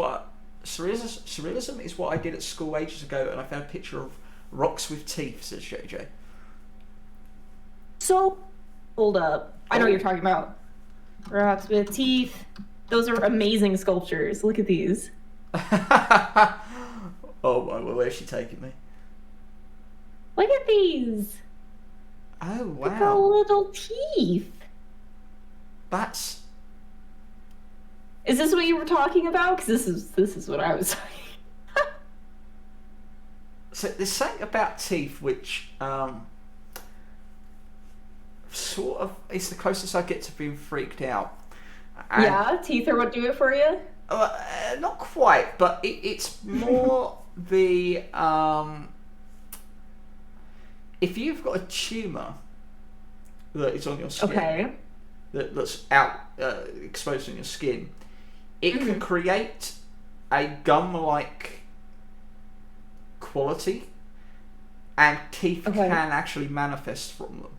what I did at school ages ago, and I found a picture of rocks with teeth. Says JJ. So, hold up. I know what you're talking about. Rocks with teeth. Those are amazing sculptures. Look at these. Oh my, well, where's she taking me? Look at these. Oh, wow. Look at the little teeth. That's... Is this what you were talking about? Because this is what I was talking about. So there's something about teeth which sort of is the closest I get to being freaked out. And yeah, teeth are what do it for you? Not quite, but it's more the if you've got a tumour that is on your skin, that's out exposed on your skin, it can create a gum-like quality, and teeth can actually manifest from them.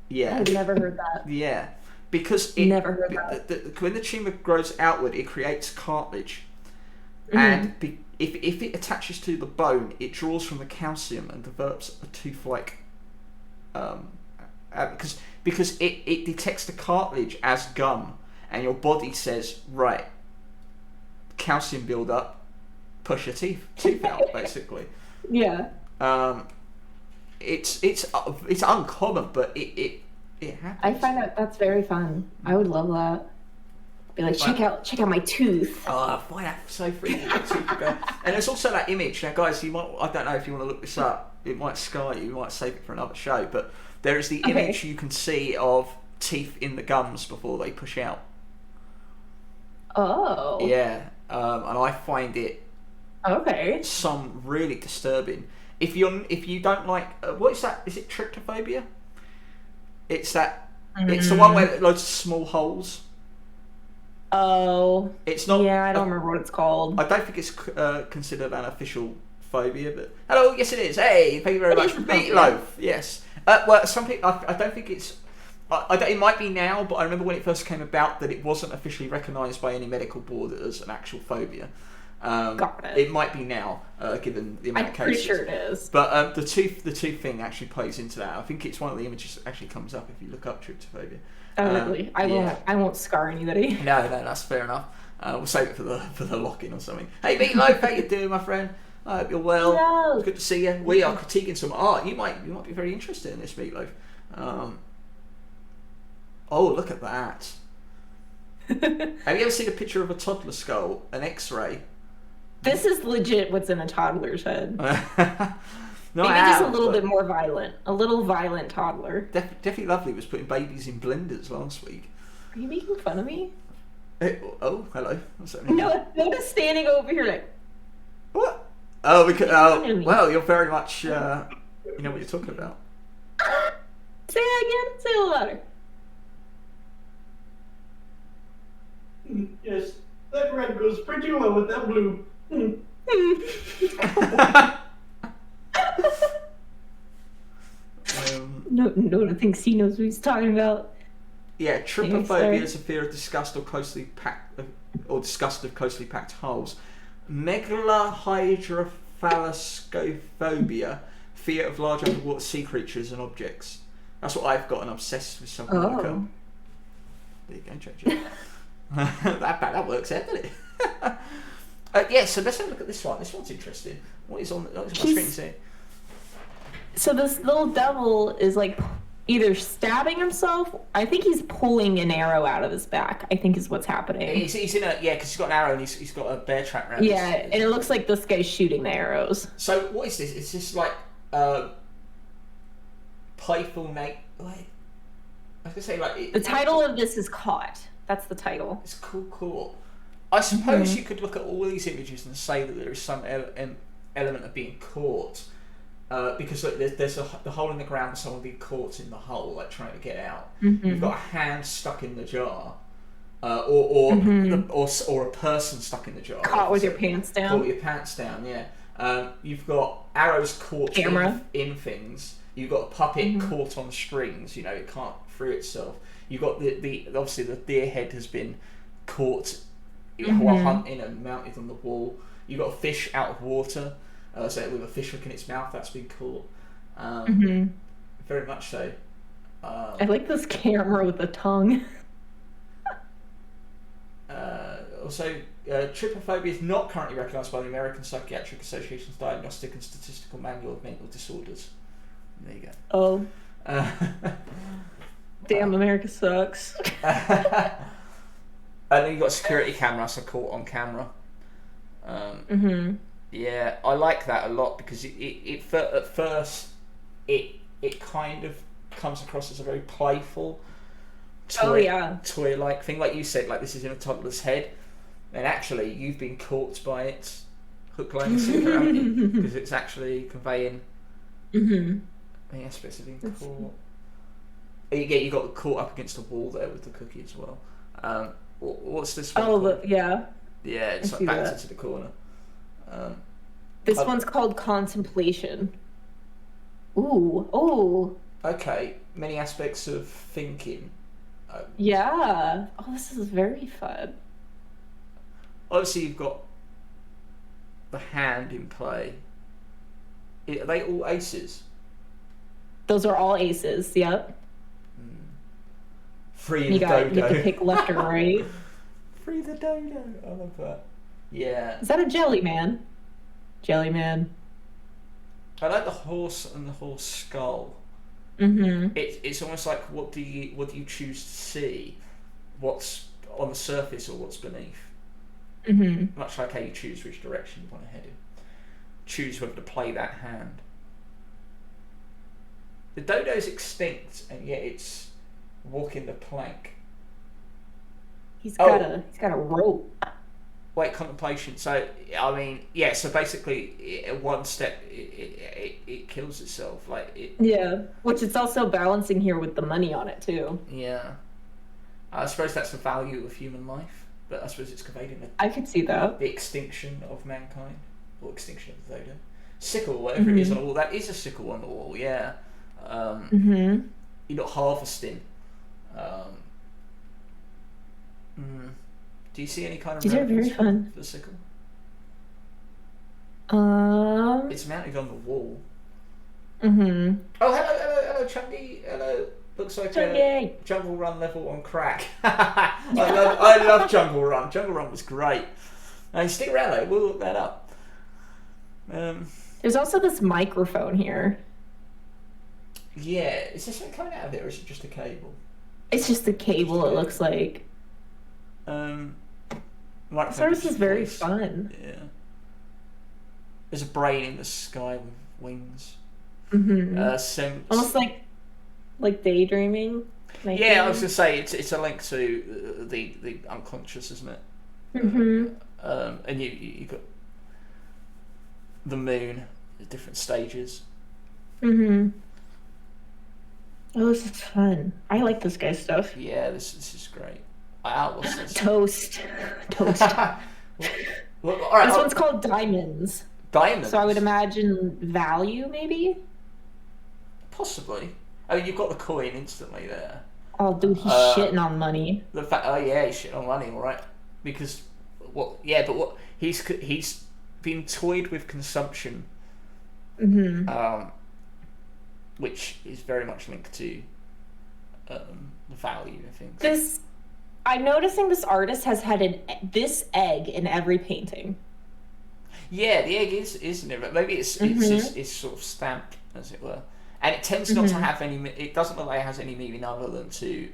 Yeah, I've never heard that. Yeah. Because never heard that. When the tumour grows outward, it creates cartilage, and if it attaches to the bone, it draws from the calcium and develops a tooth-like. Because it detects the cartilage as gum, and your body says, right, calcium build up, push your tooth out, basically. Yeah. it's uncommon, but it happens. I find that's very fun. I would love that. Be like, check out my tooth. Oh, I find that so freaking good. And there's also that image. Now, guys, I don't know if you want to look this up. It might scar you. You might save it for another show. But there is the image you can see of teeth in the gums before they push out. Oh. Yeah. And I find it some really disturbing. If you don't like, what is that? Is it tryptophobia? It's that. It's the one where there's loads of small holes. Oh. It's not. Yeah, I don't remember what it's called. I don't think it's considered an official phobia, but hello, yes it is. Hey, thank you very much. Meatloaf, yes. Well, some people, I don't think it's. It might be now, but I remember when it first came about that it wasn't officially recognised by any medical board as an actual phobia. Got it. It might be now, given the amount of cases. I'm pretty sure it is. But the tooth thing actually plays into that. I think it's one of the images that actually comes up if you look up tryptophobia. Really? I won't scar anybody. No, that's fair enough. We'll save it for the lock-in or something. Hey, Meatloaf, how you doing, my friend? I hope you're well. Hello. It's good to see you. We are critiquing some art. You might be very interested in this, Meatloaf. Oh, look at that. Have you ever seen a picture of a toddler skull, an X-ray? This is legit what's in a toddler's head. No, maybe just a little bit more violent. A little violent toddler. Definitely Lovely was putting babies in blenders last week. Are you making fun of me? Oh, hello. What's that mean? Notice standing over here like... What? Oh, well, you're very much... you know what you're talking about. Say that again. Say it a little louder. Yes, that red goes pretty well with that blue. No one thinks he knows what he's talking about. Yeah, trypophobia is a fear of disgust of closely packed holes. Megalahydrophalloscophobia, fear of large underwater sea creatures and objects. That's what I've got, and I'm obsessed with something like that. There you go, Jojo. that works out, doesn't it? Yeah, so let's have a look at this one. This one's interesting. What is on my screen here? So this little devil is like either stabbing himself. I think he's pulling an arrow out of his back. I think is what's happening. He's in a because he's got an arrow and he's got a bear trap around. Yeah, and it looks like this guy's shooting the arrows. So what is this? It's just like playful Nate. Like I was gonna say like the title of this is Caught. That's the title. It's cool. I suppose you could look at all these images and say that there is some element of being caught. Because like, there's the hole in the ground with someone being caught in the hole, like trying to get out. You've got a hand stuck in the jar, or a person stuck in the jar. Caught with your pants down. Caught with your pants down, yeah. You've got arrows caught in things. You've got a puppet caught on strings. You know, it can't free itself. You've got the obviously the deer head has been caught while hunting and mounted on the wall. You've got a fish out of water. So with a fish hook in its mouth, that's been caught. Very much so. I like this camera with the tongue. Also, trypophobia is not currently recognised by the American Psychiatric Association's Diagnostic and Statistical Manual of Mental Disorders. There you go. Oh. Damn, America sucks. And then you've got a security camera, so caught on camera. Yeah, I like that a lot because at first it kind of comes across as a very playful toy-like thing, like you said, like this is in a toddler's head, and actually you've been caught by its hook, line, and sinker, haven't you? Because it's actually conveying the aspects of being caught. You got caught up against a wall there with the cookie as well. What's this one? Oh, yeah. Yeah, it's like backed into the corner. This one's called Contemplation. Ooh. Okay, many aspects of thinking. Yeah. Oh, this is very fun. Obviously, you've got the hand in play. Are they all aces? Those are all aces, yep. Free the dodo. You have to pick left or right. Free the dodo. I love that. Yeah. Is that a jelly man? Jelly man. I like the horse and the horse skull. Mm-hmm. It's almost like what do you choose to see? What's on the surface or what's beneath? Mm-hmm. Much like how you choose which direction you want to head in. Choose whether to play that hand. The dodo's extinct, and yet it's walking the plank. He's got a rope. Wait, contemplation. So I mean, yeah. So basically, one step, it kills itself. Like it. Yeah, which it's also balancing here with the money on it too. Yeah, I suppose that's the value of human life, but I suppose it's conveyed in I could see that. the extinction of mankind, or extinction of the dodo. Sickle, whatever it is on the wall. That is a sickle on the wall. Yeah. You're not harvesting. Do you see any kind of These are very fun. for the sickle? Um. It's mounted on the wall. Mm-hmm. Oh, hello, Chunky. Hello. Looks like a Jungle Run level on crack. I love Jungle Run. Jungle Run was great. Stick around though. We'll look that up. There's also this microphone here. Yeah, is there something coming out of it, or is it just a cable? It's just a cable. It looks like. Service is very fun. Yeah. There's a brain in the sky with wings. Mm-hmm. Almost like daydreaming. Yeah, I was gonna say it's a link to the unconscious, isn't it? Mm-hmm. And you got the moon at different stages. Mm-hmm. Oh, this is fun. I like this guy's stuff. Yeah, this is great. What's this? Toast. Well, all right, This one's called Diamonds. Diamonds. So I would imagine value, maybe? Possibly. I mean, you've got the coin instantly there. Oh, dude, he's shitting on money. The fact, he's shitting on money, all right? Because he's been toyed with consumption, which is very much linked to the value of things. I'm noticing this artist has had this egg in every painting. Yeah, the egg is in it, but maybe it's sort of stamped, as it were. And it tends not to have any. It doesn't look like it has any meaning other than to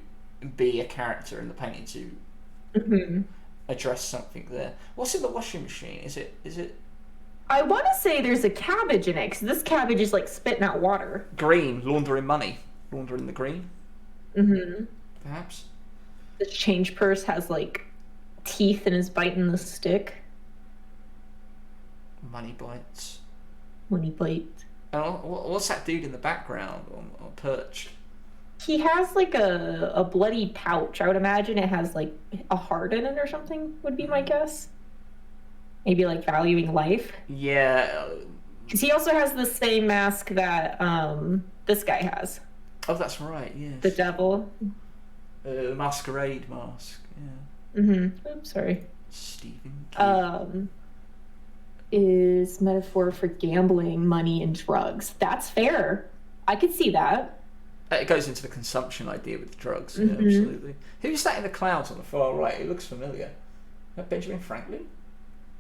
be a character in the painting to address something there. What's in the washing machine? Is it? I want to say there's a cabbage in it, because this cabbage is like spitting out water. Green, laundering money, laundering the green. Perhaps. The change purse has like teeth and is biting the stick. Money bites. Money bite. And what's that dude in the background on perched? He has like a bloody pouch. I would imagine it has like a heart in it or something, would be my guess. Maybe like valuing life. Yeah. Because he also has the same mask that this guy has. Oh, that's right, yes. The devil. Masquerade mask, yeah. Oops, sorry. Stephen King. Is metaphor for gambling, money, and drugs. That's fair. I could see that. It goes into the consumption idea with the drugs, yeah, absolutely. Who's that in the clouds on the far right? It looks familiar. Is that Benjamin Franklin?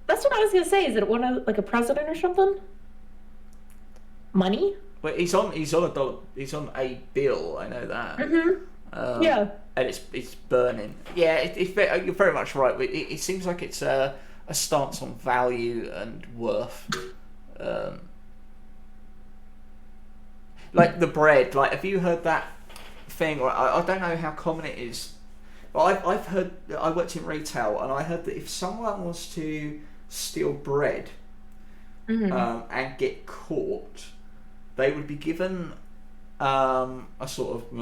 That's what I was gonna say. Is it one of like a president or something? Money? Well, he's on a dollar. He's on a bill. I know that. Yeah. And it's burning. Yeah, you're very much right. It seems like it's a stance on value and worth. Like the bread. Like, have you heard that thing? Or I don't know how common it is, but I've heard. I worked in retail, and I heard that if someone was to steal bread and get caught, they would be given a sort of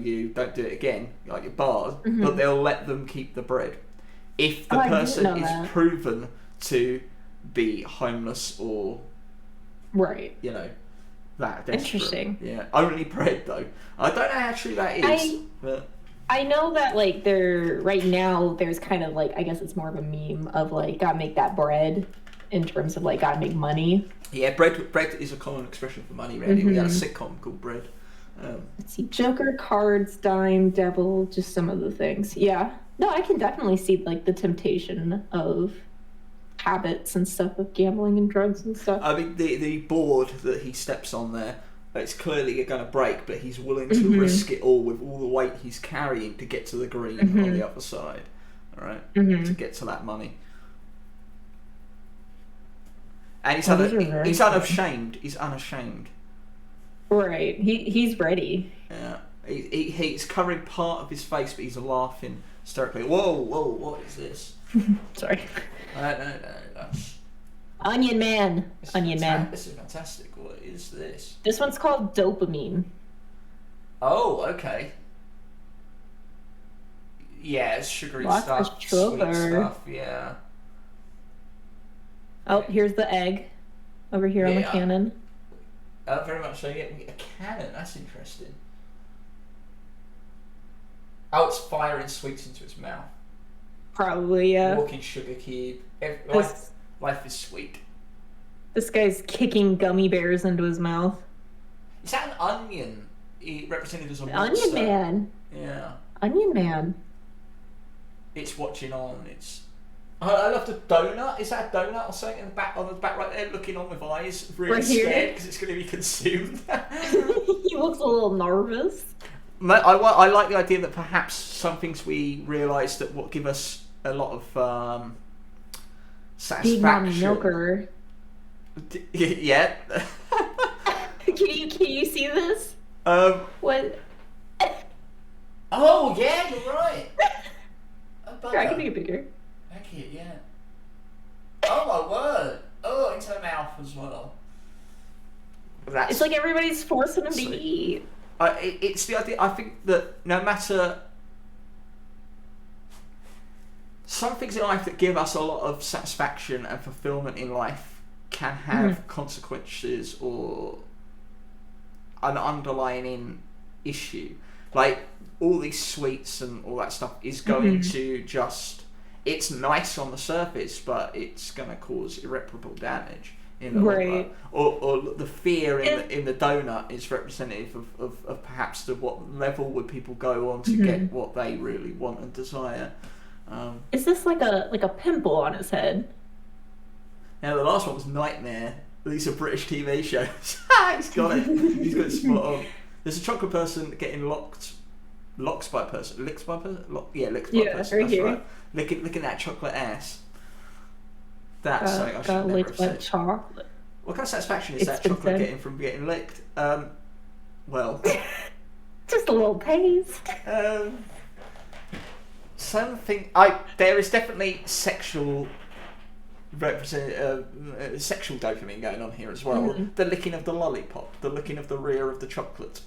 you don't do it again, like your bars, but they'll let them keep the bread if the person is proven to be homeless or right, that desperate. Interesting. Yeah, only bread though. I don't know how true that is. But I know that like right now there's kind of like, I guess it's more of a meme of like, gotta make that bread in terms of like gotta make money. Yeah, bread is a common expression for money. Really, we had a sitcom called Bread. Let's see, Joker, cards, dime, devil, just some of the things. Yeah, no, I can definitely see like the temptation of habits and stuff of gambling and drugs and stuff. I mean, the board that he steps on there, it's clearly going to break, but he's willing to risk it all with all the weight he's carrying to get to the green on the other side, all right, to get to that money. And he's unashamed. He's unashamed. Right. He's ready. Yeah. He's covering part of his face, but he's laughing hysterically. Whoa, what is this? Sorry. No. Onion Man. This is fantastic. What is this? This one's called dopamine. Oh, okay. Yeah, it's sugary Lots stuff, of sweet sugar. stuff, yeah. Oh, here's the egg over here on the cannon. Very much so, yeah. A cannon, that's interesting. Oh, it's firing sweets into its mouth. Probably, yeah. Walking sugar cube. Life is sweet. This guy's kicking gummy bears into his mouth. Is that an onion? Represented as a monster? Onion Man. Yeah. Onion Man. It's watching on. I love the donut. Is that a donut or something on the back right there, looking on with eyes, really right scared because it's going to be consumed? He looks a little nervous. I like the idea that perhaps some things we realise that what give us a lot of satisfaction. Big Mommy Milker. Yeah. Can you see this? What? Oh yeah, you're right. Here, I can make it bigger. Okay, yeah. Oh my word! Oh, into the mouth as well. It's like everybody's forcing him to eat. It's the idea. I think that no matter some things in life that give us a lot of satisfaction and fulfillment in life can have consequences or an underlying issue. Like all these sweets and all that stuff is going to just. It's nice on the surface, but it's going to cause irreparable damage in the long run. Or the fear in the donut is representative of perhaps what level would people go on to get what they really want and desire. Is this like a pimple on his head? Now the last one was Nightmare. These are British TV shows. He's got it. He's got it spot on. There's a chocolate person getting licked by a person. Licked by a person? Licked by a person. Right That's here. right. Licking that chocolate ass. That's something I should never licked have by said. chocolate. What kind of satisfaction is that been chocolate said. getting from getting licked? Well, Just a little taste. something. There is definitely sexual sexual dopamine going on here as well. The licking of the lollipop, the licking of the rear of the chocolate,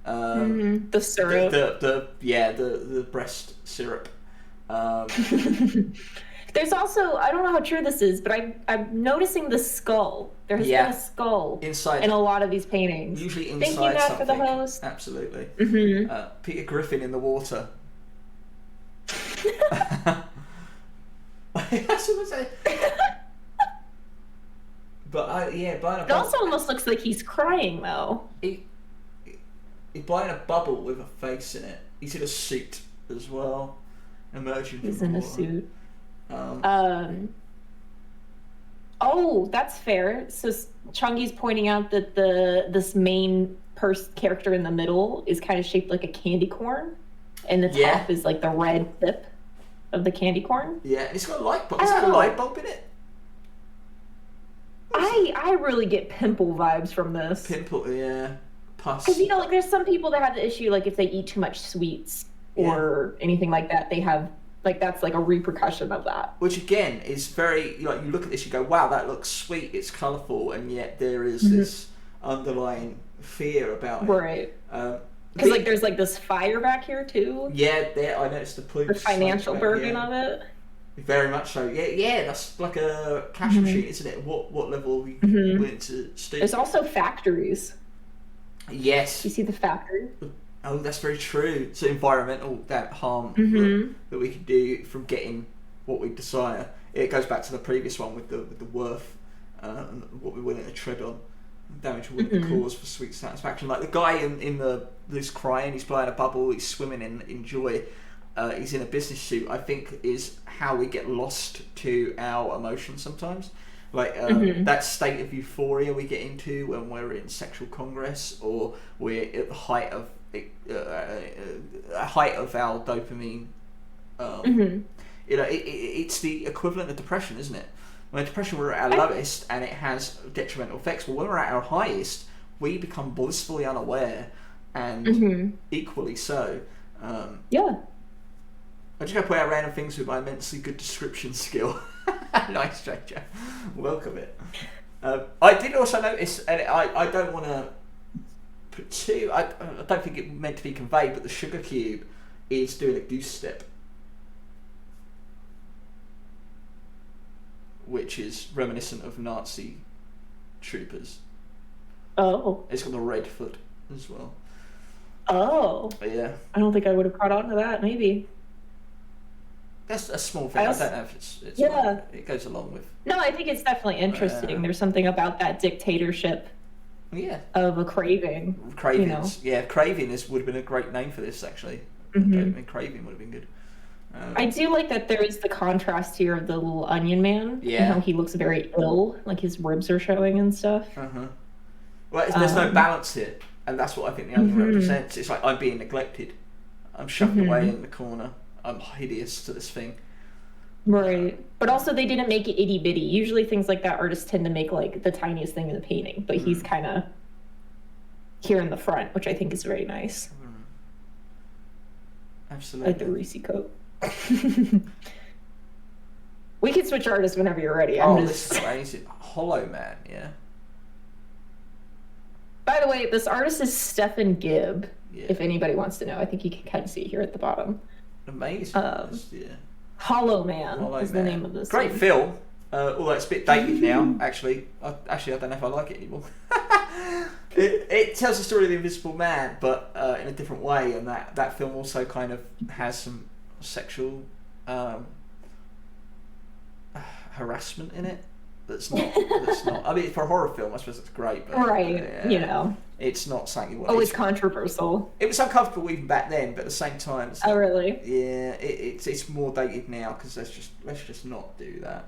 The syrup. The breast syrup. There's also, I don't know how true this is, but I'm noticing the skull. There has been a skull inside in a lot of these paintings. Usually inside Thank you, Matt, for the something. host. Absolutely. Peter Griffin in the water. That's what I say. But It also almost looks like he's crying, though. He's blowing a bubble with a face in it. He's in a suit as well, emerging from He's the in a water. suit. Oh, that's fair. So Chungi's pointing out that this main character in the middle is kind of shaped like a candy corn, and the top is like the red tip of the candy corn. Yeah, and it's got a light bulb. Is that a light bulb in it? I really get pimple vibes from this. Pimple, yeah. Pus. Because, like, there's some people that have the issue, like, if they eat too much sweets or anything like that, they have, like, that's, like, a repercussion of that. Which, again, is very, like, you look at this, you go, wow, that looks sweet, it's colourful, and yet there is this underlying fear about it. Right. Because, like, there's, like, this fire back here, too. Yeah, I noticed the plume. The financial burden of it. Very much so. Yeah, that's like a cash machine, isn't it? What level are we willing to stoop? There's also factories. Yes. You see the factory? Oh, that's very true. So environmental harm that we can do from getting what we desire. It goes back to the previous one with the worth and what we're willing to tread on, damage we're willing to cause for sweet satisfaction. Like the guy in this crying, he's blowing a bubble, he's swimming in joy. he's in a business suit, I think is how we get lost to our emotions sometimes. Like that state of euphoria we get into when we're in sexual congress, or we're at the height of our dopamine. It's the equivalent of depression, isn't it? When depression, we're at our lowest and it has detrimental effects. Well, when we're at our highest, we become blissfully unaware, and equally so. Yeah. I'm just going to point out random things with my immensely good description skill. Nice, Jack. Welcome it. I did also notice, and I don't want to put too... I don't think it meant to be conveyed, but the sugar cube is doing a goose step, which is reminiscent of Nazi troopers. Oh. It's got the red foot as well. Oh. Yeah. I don't think I would have caught on to that, maybe. That's a small thing. I don't know if it's yeah. It goes along with... No, I think it's definitely interesting. There's something about that dictatorship of a craving. Cravings. You know? Yeah, craving would have been a great name for this, actually. Craving would have been good. I do like that there is the contrast here of the little onion man. Yeah. And how he looks very ill, like his ribs are showing and stuff. Well, there's no balance here, and that's what I think the onion represents. It's like, I'm being neglected. I'm shoved away in the corner. I'm hideous to this thing. Right. But also they didn't make it itty bitty. Usually things like that, artists tend to make like the tiniest thing in the painting, but he's kind of here in the front, which I think is very nice. Absolutely. Like the Reese coat. We can switch artists whenever you're ready. This is amazing. Hollow Man, yeah. By the way, this artist is Stephen Gibb, if anybody wants to know. I think you can kind of see here at the bottom. Amazing. Hollow Man is the name of this Great one. film. Although it's a bit dated now, actually. I don't know if I like it anymore. It tells the story of the Invisible Man, but in a different way, and that film also kind of has some sexual harassment in it. That's not. I mean, for a horror film, I suppose it's great, but you know, it's not something you want. Always controversial. It was uncomfortable even back then, but at the same time, oh really? Yeah, it's more dated now because let's just not do that.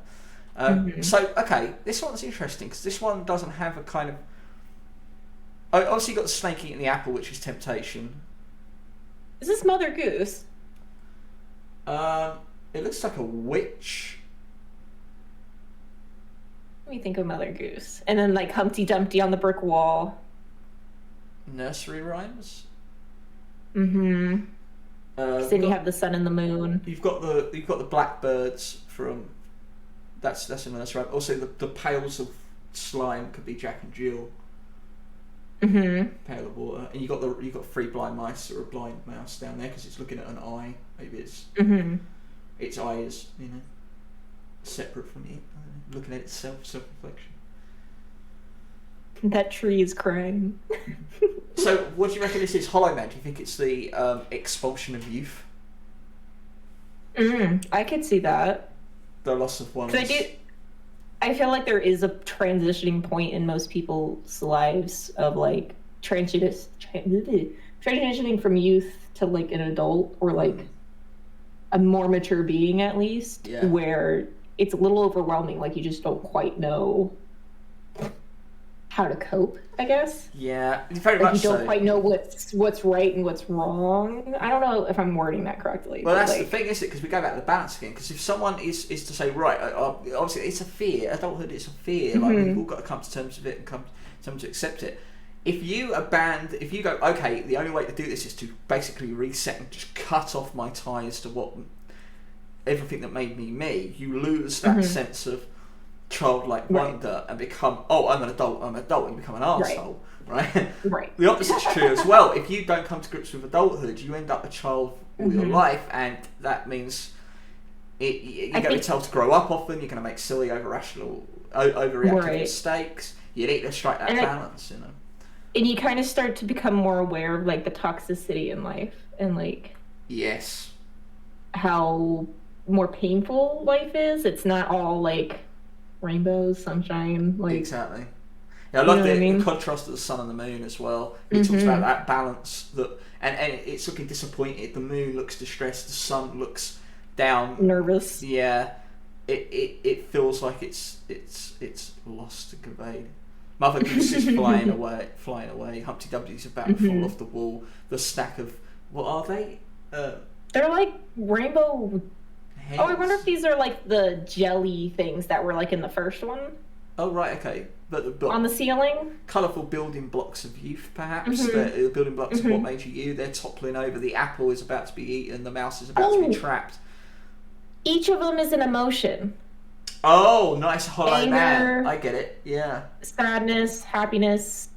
So okay, this one's interesting because this one doesn't have a kind of. Obviously, you got the snake eating the apple, which is temptation. Is this Mother Goose? It looks like a witch. Let me think of Mother Goose, and then like Humpty Dumpty on the brick wall. Nursery rhymes. Then you have the sun and the moon. You've got the blackbirds from. That's a nursery rhyme. Also, the pails of slime could be Jack and Jill. Pail of water, and you got three blind mice or a blind mouse down there because it's looking at an eye. Maybe it's its eye is separate from it, looking at itself, self-reflection. That tree is crying. So, what do you reckon this is? Hollow Man? Do you think it's the expulsion of youth? I could see that. The loss of one. I feel like there is a transitioning point in most people's lives of like transitioning from youth to like an adult or like a more mature being at least, where it's a little overwhelming. Like you just don't quite know how to cope, I guess. Yeah, very like much you don't quite know what's right and what's wrong. I don't know if I'm wording that correctly. Well, that's the thing, isn't it? Because we go back to the balance again. Because if someone is to say, right, obviously it's a fear. Adulthood is a fear. Like we've all got to come to terms with it and come to accept it. If you go, okay, the only way to do this is to basically reset and just cut off my ties to everything that made me me, you lose that sense of childlike wonder and become, I'm an adult, and you become an arsehole, right? Right. The opposite's true as well. If you don't come to grips with adulthood, you end up a child all your life, and that means you're going to be told to grow up often, you're going to make silly, overreactive mistakes. You need to strike that balance, you know. And you kind of start to become more aware of like the toxicity in life and like how more painful life is. It's not all like rainbows, sunshine, like exactly. Yeah, I love the contrast of the sun and the moon as well. It talks about that balance and it's looking disappointed. The moon looks distressed. The sun looks down, nervous. Yeah, it feels like it's lost and conveyed. Mother Goose is flying away. Humpty Dumpty's about to fall off the wall. The stack of what are they? They're like rainbow. Heads. Oh, I wonder if these are like the jelly things that were like in the first one. Oh right, okay. But on the ceiling, colourful building blocks of youth, perhaps. The building blocks of what made you. They're toppling over. The apple is about to be eaten. The mouse is about to be trapped. Each of them is an emotion. Oh, nice hollow Anger, man. I get it. Yeah. Sadness, happiness.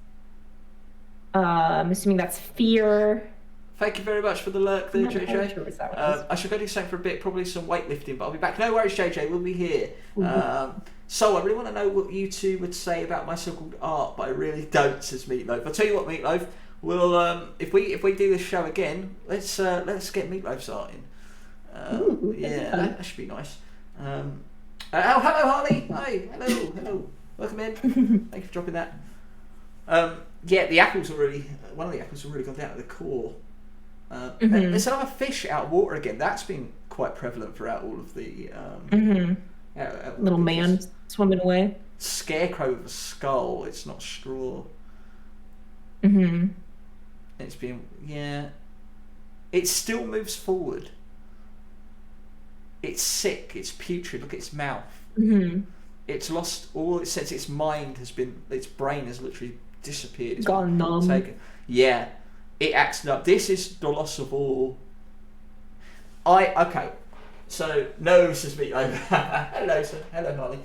I'm assuming that's fear. Thank you very much for the lurk there, JJ. Sure I should go do something for a bit, probably some weightlifting, but I'll be back. No worries, JJ. We'll be here. So I really want to know what you two would say about my so-called art, but I really don't, says Meatloaf. I'll tell you what, Meatloaf. We'll if we do this show again, let's get Meatloaf's art in. That should be nice. Oh, hello, Harley. Hi, hello. Welcome in. Thank you for dropping that. The apples are really. One of the apples have really gone down to the core. There's another fish out of water again. That's been quite prevalent throughout all of the. Little man swimming away. Scarecrow with a skull. It's not straw. It's been It still moves forward. It's sick. It's putrid. Look at its mouth. It's lost all its sense. Its mind has been. Its brain has literally disappeared. It's gone numb. Taken. Yeah, it acts up. This is the loss of all. Okay. So no, says me. Hello, sir. Hello, Holly.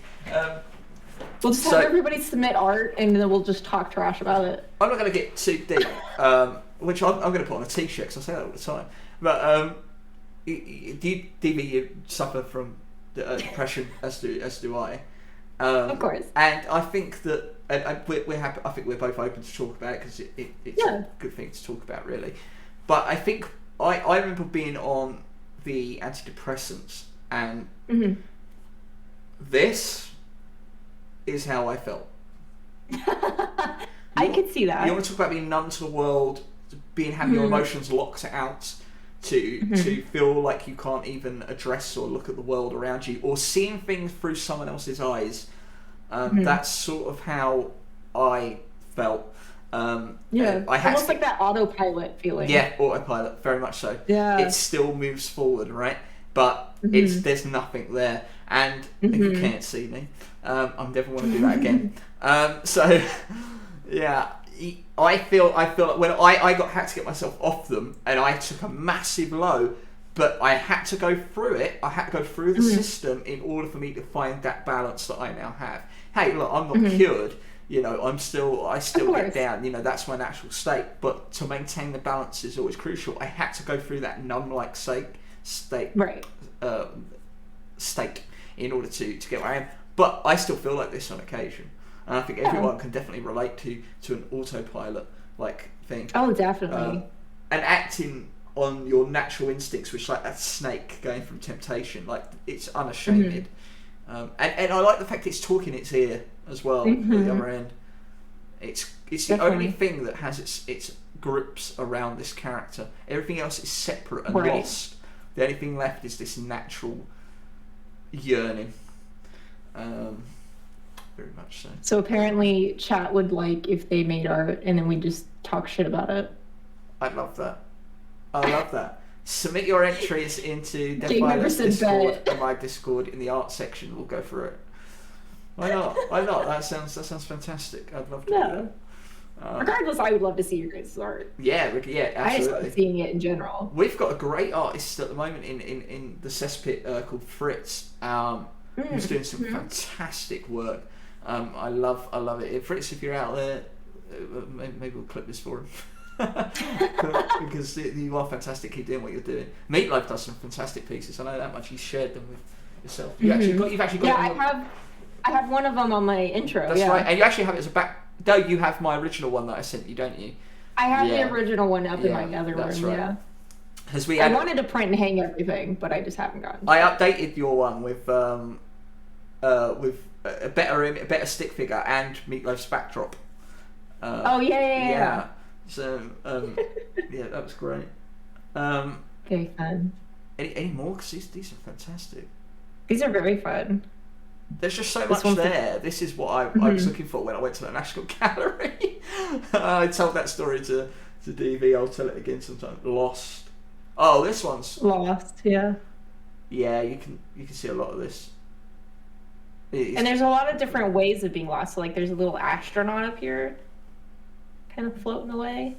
We'll just have everybody submit art, and then we'll just talk trash about it. I'm not going to get too deep, which I'm going to put on a t-shirt because I say that all the time. But you suffer from depression, as do I. Of course. And I think that we're happy. I think we're both open to talk about it because it's a good thing to talk about, really. But I think I remember being on the antidepressants, and this is how I felt. I could see that. You want to talk about being numb to the world, having your emotions locked out, to feel like you can't even address or look at the world around you, or seeing things through someone else's eyes. That's sort of how I felt. I had almost like that autopilot feeling. Yeah, autopilot, very much so. Yeah. It still moves forward, right? But there's nothing there. And if you can't see me, I never want to do that again. So, yeah, I feel like when I had to get myself off them, and I took a massive low, but I had to go through it. I had to go through the system in order for me to find that balance that I now have. Hey, look, I'm not cured. You know, I still get down. You know, that's my natural state. But to maintain the balance is always crucial. I had to go through that numb-like state, right? State in order to get where I am. But I still feel like this on occasion, and I think everyone can definitely relate to an autopilot like thing. Oh, definitely. And acting on your natural instincts, which like that snake going from temptation, like it's unashamed. And I like the fact it's talking its ear as well at the other end. It's the only thing that has its grips around this character. Everything else is separate and lost. The only thing left is this natural yearning. Very much so. So apparently chat would like if they made art and then we just talk shit about it. I'd love that. I love that. Submit your entries into Deathfire's Discord and my Discord in the art section. We'll go through it. Why not? Why not? That sounds fantastic. I'd love to. Yeah. Regardless, I would love to see your guys' art. Yeah, absolutely. I just love seeing it in general. We've got a great artist at the moment in the cesspit called Fritz, who's doing some fantastic work. I love it. Fritz, if you're out there, maybe we'll clip this for him. Because you are fantastic. Keep doing what you're doing. Meatloaf does some fantastic pieces. I know that much. You shared them with yourself. You've actually got. Yeah, I have one of them on my intro. That's right. And you actually have it as a back. No, you have my original one that I sent you, don't you? I have the original one up in my other room. Right. Yeah. I wanted to print and hang everything, but I just haven't gotten. I updated your one with with a better stick figure and Meatloaf's backdrop. Yeah. So yeah, that was great. Very fun. Any more? Because these are fantastic. These are very fun. There's just so much there. This is what I was looking for when I went to the National Gallery. I told that story to DV. I'll tell it again sometime. Lost. Oh, this one's Lost. Yeah. Yeah, you can see a lot of this. And there's a lot of different ways of being lost. So, like, there's a little astronaut up here, kind of floating away.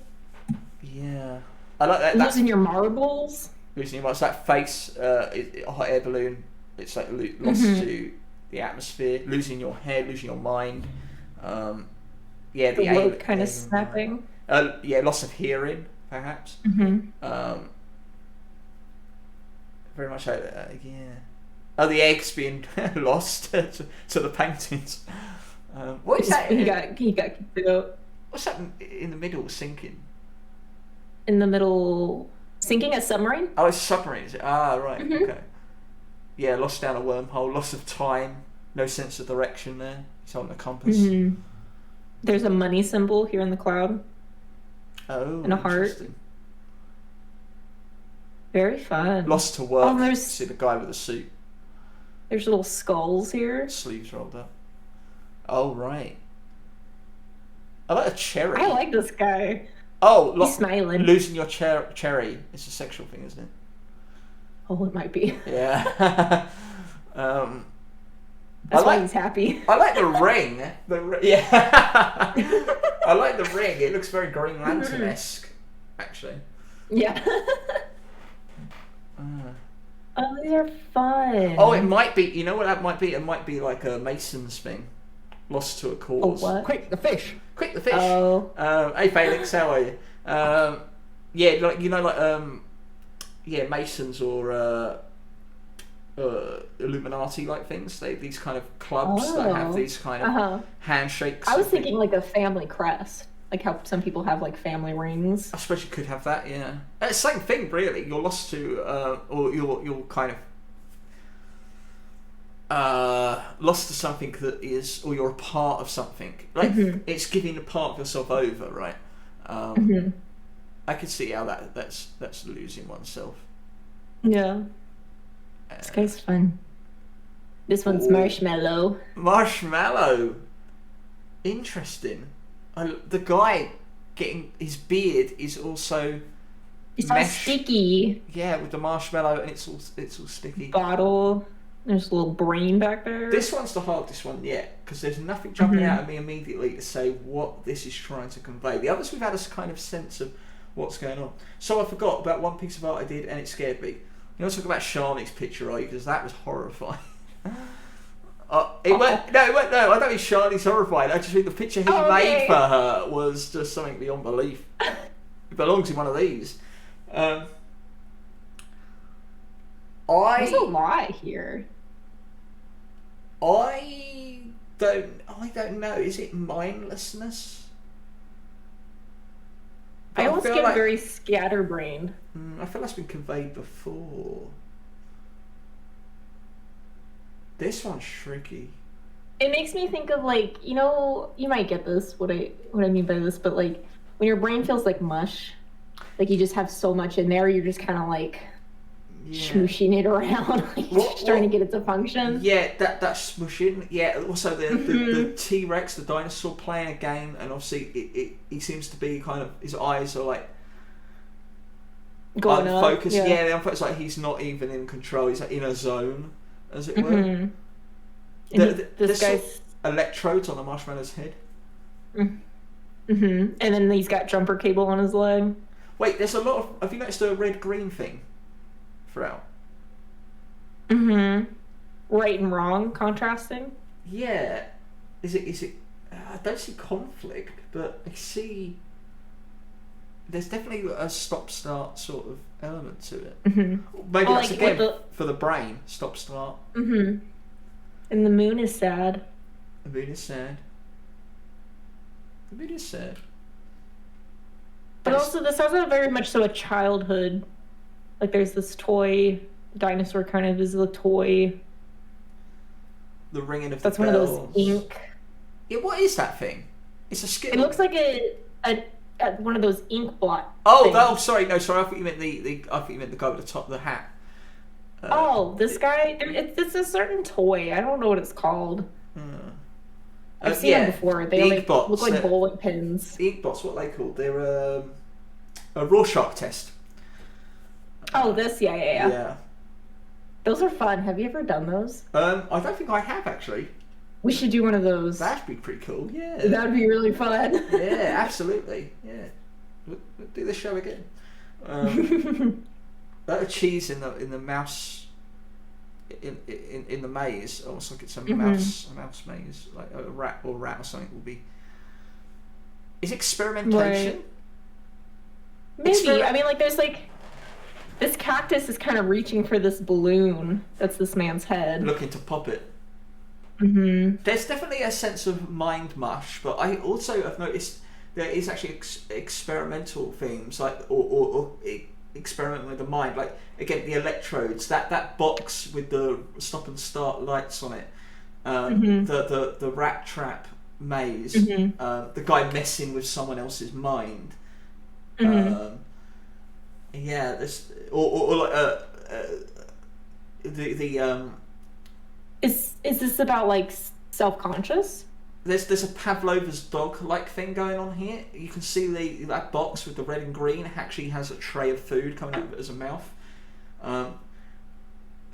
Yeah, I like that. Losing your marbles. Losing your marbles. That face, a hot air balloon. It's like lost to the atmosphere. Losing your head, losing your mind. Yeah, the rope kind of snapping. Yeah, loss of hearing, perhaps. Very much like that. Yeah. Oh, the eggs being lost to the paintings. What is that? He got kicked out. What's that in the middle sinking? In the middle, sinking a submarine? Oh, it's a submarine, is it? Ah, right. Okay. Yeah, lost down a wormhole, loss of time, no sense of direction there. He's holding a compass. There's a money symbol here in the cloud. Oh, and a heart. Very fun. Lost to work. Oh, see the guy with the suit. There's little skulls here. Sleeves rolled up. Oh, right. I like a cherry. I like this guy. Oh, he's smiling. Losing your cherry. It's a sexual thing, isn't it? Oh, it might be. Yeah. That's why he's happy. I like the ring. Yeah. I like the ring. It looks very Green Lantern-esque, actually. Yeah. Oh, these are fun. Oh, it might be. You know what that might be? It might be like a Mason's thing. Lost to a cause. Oh, what? Quick, the fish. Quick, the fish. Oh. Hey, Felix, how are you? Yeah, like yeah, Masons or Illuminati like things. These kind of clubs that have these kind of handshakes. I was thinking like a family crest. Like how some people have like family rings. I suppose you could have that, yeah. Same thing, really. You're lost to, or you're kind of lost to something that is, or you're a part of something. Like it's giving a part of yourself over, right? I could see how that's losing oneself. Yeah. This guy's fun. This one's Marshmallow. Marshmallow. Interesting. The guy getting his beard is also all sticky. Yeah, with the marshmallow, and it's all sticky. Bottle. There's a little brain back there. This one's the hardest one yet, because there's nothing jumping out at me immediately to say what this is trying to convey. The others we've had a kind of sense of what's going on. So I forgot about one piece of art I did, and it scared me. You know, talk about Shani's picture, right? Because that was horrifying. It went. No, I don't mean Shani's horrified. I just think the picture he made for her was just something beyond belief. It belongs in one of these. There's a lot here. I don't know. Is it mindlessness? I almost get like, very scatterbrained. I feel that's been conveyed before. This one's tricky. It makes me think of like, you know, you might get this, what I mean by this, but like when your brain feels like mush, like you just have so much in there, you're just kind of like smooshing it around, like just trying to get it to function. Yeah, that's smushing. Yeah, also the T-Rex, the dinosaur, playing a game, and obviously he seems to be kind of, his eyes are like going unfocused. Up, yeah, they're unfocused, like he's not even in control. He's like in a zone, as it were. This guy's electrodes on the marshmallow's head. And then he's got jumper cable on his leg. Wait, there's a lot of. Have you noticed a red-green thing throughout? Right and wrong, contrasting. Yeah. Is it? I don't see conflict, but I see. There's definitely a stop-start sort of element to it. Maybe that's like again for the brain. Stop-start. And the moon is sad. The moon is sad. The moon is sad. But also, this has very much so a childhood. Like, there's this toy. The dinosaur kind of is the toy. the ringing of That's the one bells. of those ink. Yeah, what is that thing? It's a Skittle. It looks like a one of those ink blot. Sorry. I thought you meant the guy with the top of the hat. This guy. It's a certain toy. I don't know what it's called. I've seen them before. They look like bowling pins. The ink bots, what are they called? They're a Rorschach test. Yeah. Those are fun. Have you ever done those? I don't think I have actually. We should do one of those. That'd be pretty cool. Yeah. That'd be really fun. Yeah, absolutely. Yeah. We'll do this show again. That cheese in the mouse in the maze, almost like it's a mouse maze, like a rat or something will be. Is experimentation? Right. Maybe. I mean, like, there's like this cactus is kind of reaching for this balloon that's this man's head. Looking to pop it. Mm-hmm. There's definitely a sense of mind mush, but I also have noticed there is actually experimental themes, like or experimenting with the mind. Like again, the electrodes, that box with the stop and start lights on it, the rat trap maze, the guy messing with someone else's mind. Yeah, this or like Is this about like self-conscious? There's a Pavlova's dog like thing going on here. You can see that box with the red and green actually has a tray of food coming out of it as a mouth. The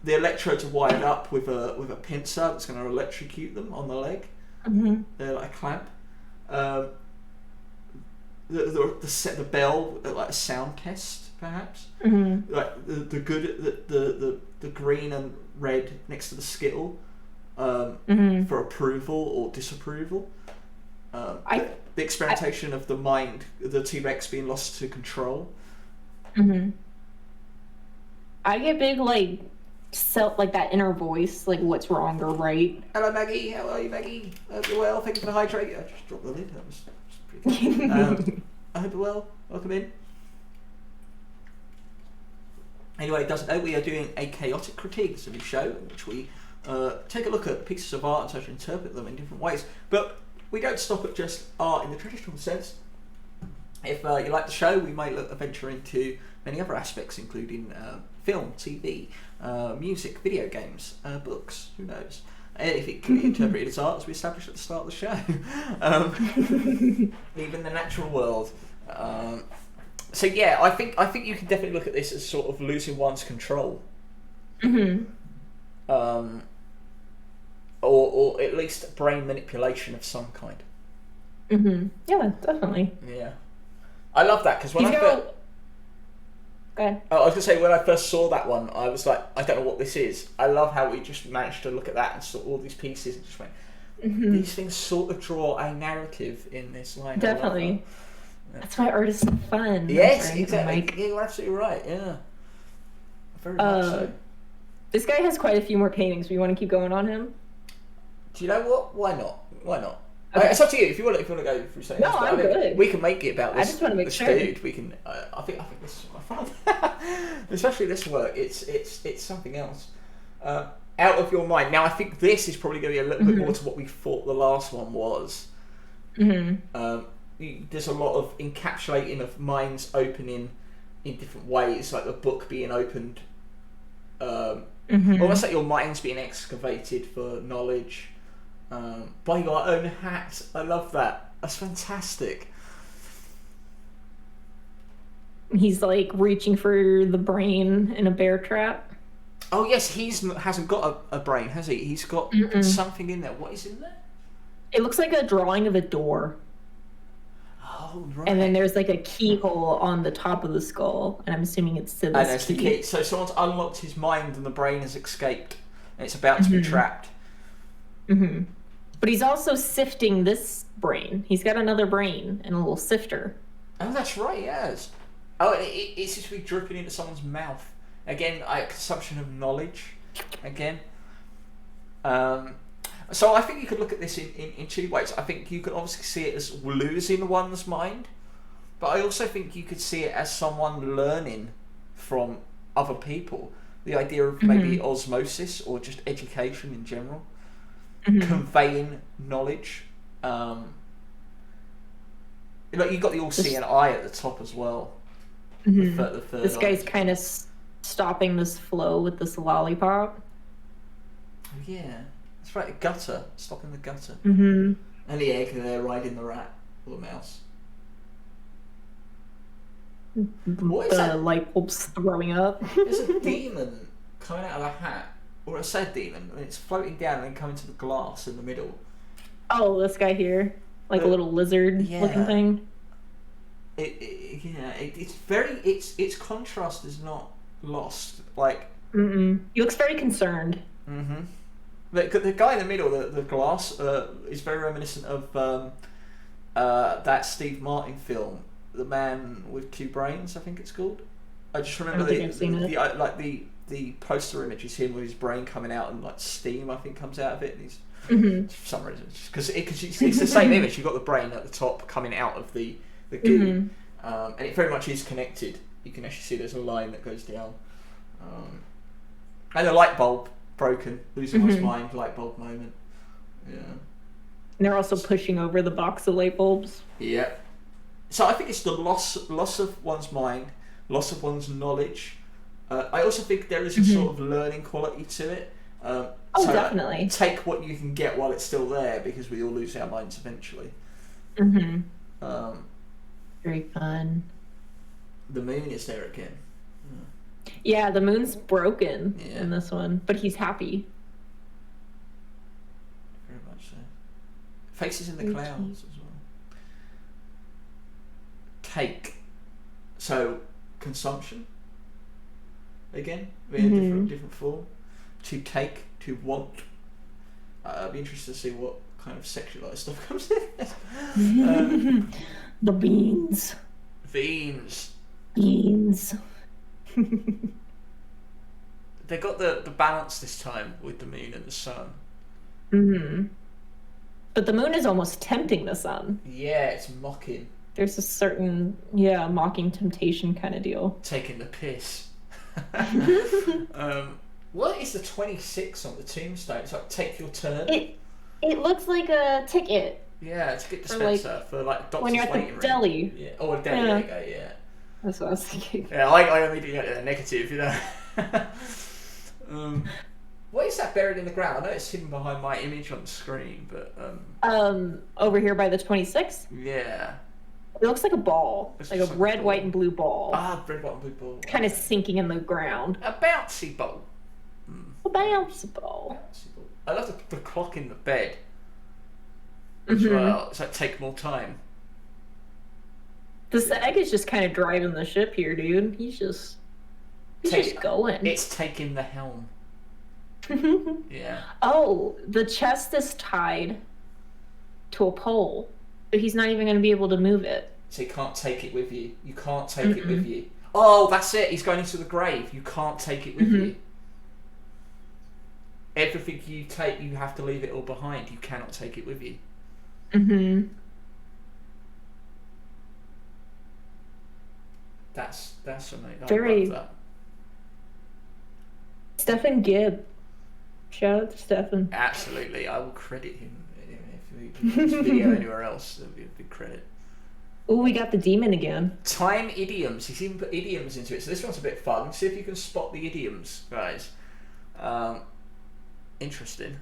electrodes are wired up with a pincer that's going to electrocute them on the leg. They're like a clamp. The bell, like a sound test perhaps. Like the green and red next to the Skittle for approval or disapproval. The experimentation of the mind, the T-Rex being lost to control. I get big like that inner voice, like what's wrong or right. Hello Maggie, how are you Maggie? I hope you're well, thank you for the hydrate. I just dropped the lid, that was pretty good. I hope you're well, welcome in. Anyway, it doesn't know we are doing a chaotic critique. It's a new show in which we take a look at pieces of art and try to interpret them in different ways. But we don't stop at just art in the traditional sense. If you like the show, we might venture into many other aspects, including film, TV, music, video games, books, who knows. If it can be interpreted as art, as we established at the start of the show. Even the natural world. So yeah, I think you can definitely look at this as sort of losing one's control. Or at least brain manipulation of some kind. Yeah, definitely. Yeah. I love that because when Go ahead. I was going to say, when I first saw that one, I was like, I don't know what this is. I love how we just managed to look at that and saw all these pieces and just went, these things sort of draw a narrative in this line. Definitely. That's why art is so fun. Yes, right, exactly. Mike? Yeah, you're absolutely right, yeah. Very much so. This guy has quite a few more paintings. We want to keep going on him? Do you know what? Why not? Okay. It's up to you. If you want to go through something No, else, I'm good. We can make it about this. I just want to make sure. Dude, we can. I think this is my fun. Especially this work. It's something else. Out of your mind. Now, I think this is probably going to be a little bit more to what we thought the last one was. There's a lot of encapsulating of minds opening in different ways, like the book being opened. Almost like your mind's being excavated for knowledge. By your own hat. I love that. That's fantastic. He's like reaching for the brain in a bear trap. Oh yes, hasn't got a brain, has he? He's got something in there. What is in there? It looks like a drawing of a door. Oh right. And then there's like a keyhole on the top of the skull, and I'm assuming it's to this And that's the key. So someone's unlocked his mind, and the brain has escaped, and it's about to be trapped. But he's also sifting this brain. He's got another brain and a little sifter. Oh, that's right, he has. Oh, it's just be dripping into someone's mouth. Again, consumption of knowledge. Again. So I think you could look at this in two ways. I think you could obviously see it as losing one's mind, but I also think you could see it as someone learning from other people. The idea of maybe osmosis or just education in general. conveying knowledge. Like you've got the all-seeing eye at the top as well. The third This guy's eye. kind of stopping this flow with this lollipop. Oh, yeah, that's right. The gutter, stopping the gutter, Mm-hmm. and the egg there riding the rat or the mouse. What is The that? light bulb's throwing up. There's a demon coming out of a hat, or I said demon, and it's floating down and then coming to the glass in the middle. Oh, this guy here, like a little lizard-looking thing. It's very its contrast is not lost. Like, He looks very concerned. the guy in the middle, the glass, is very reminiscent of that Steve Martin film, The Man with Two Brains, I think it's called. I just remember the poster image is him with his brain coming out and like steam, I think, comes out of it, and he's for some reason because it's the same image. You've got the brain at the top coming out of the goo, and it very much is connected. You can actually see there's a line that goes down, and a light bulb broken, losing one's mind, light bulb moment. Yeah. And they're also pushing over the box of light bulbs. Yeah. So I think it's the loss of one's mind, loss of one's knowledge. I also think there is a sort of learning quality to it. So definitely. Take what you can get while it's still there, because we all lose our minds eventually. Very fun. The moon is there again. Yeah, the moon's broken Yeah. in this one, but he's happy. Very much so. Faces in the clouds as well. Take. So, consumption. Again, in a different form. To take, to want. I'd be interested to see what kind of sexualized stuff comes in. The beans. Beans. They got the balance this time with the moon and the sun. But the moon is almost tempting the sun. Yeah, it's mocking. There's a certain, mocking temptation kind of deal. Taking the piss. What is the 26 on the tombstone? It's like, take your turn. It looks like a ticket. Yeah, it's a ticket dispenser for doctor's when you're at waiting the room. deli. Yeah. Oh, a deli, there you go, yeah. That's what I was thinking. Yeah, I immediately get a negative, you know. What is that buried in the ground? I know it's hidden behind my image on the screen, but over here by the 26. yeah. It looks like a ball, like a red, white, and blue ball. Ah, red, white, and blue ball. Kind of sinking in the ground. A bouncy ball. A bouncy ball. I love the clock in the bed as well. It's like, take more time. This egg is just kind of driving the ship here, dude. He's just going. It's taking the helm. Yeah. Oh, the chest is tied to a pole, but he's not even going to be able to move it. So you can't take it with you. You can't take it with you. Oh, that's it. He's going into the grave. You can't take it with you. Everything you take, you have to leave it all behind. You cannot take it with you. That's amazing. I love that. Stephen Gibb. Shout out to Stephen. Absolutely. I will credit him. If we put this video anywhere else, that would be a big credit. Oh, we got the demon again. Time idioms. He's even put idioms into it. So this one's a bit fun. See if you can spot the idioms, guys. Interesting.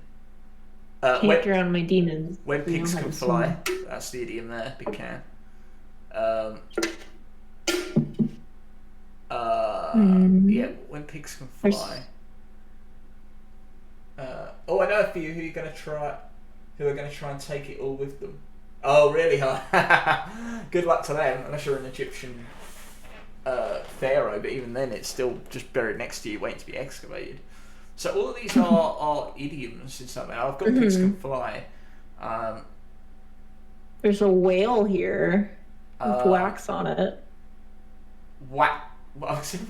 Can't drown my demons. When pigs can fly. That's the idiom there. Big can. Yeah, when pigs can fly. Oh, I know a few who are going to try and take it all with them. Oh, really? Good luck to them, unless you're an Egyptian pharaoh. But even then, it's still just buried next to you, waiting to be excavated. So all of these are idioms in some way. I've got pigs can fly. There's a whale here with wax on it. Waxing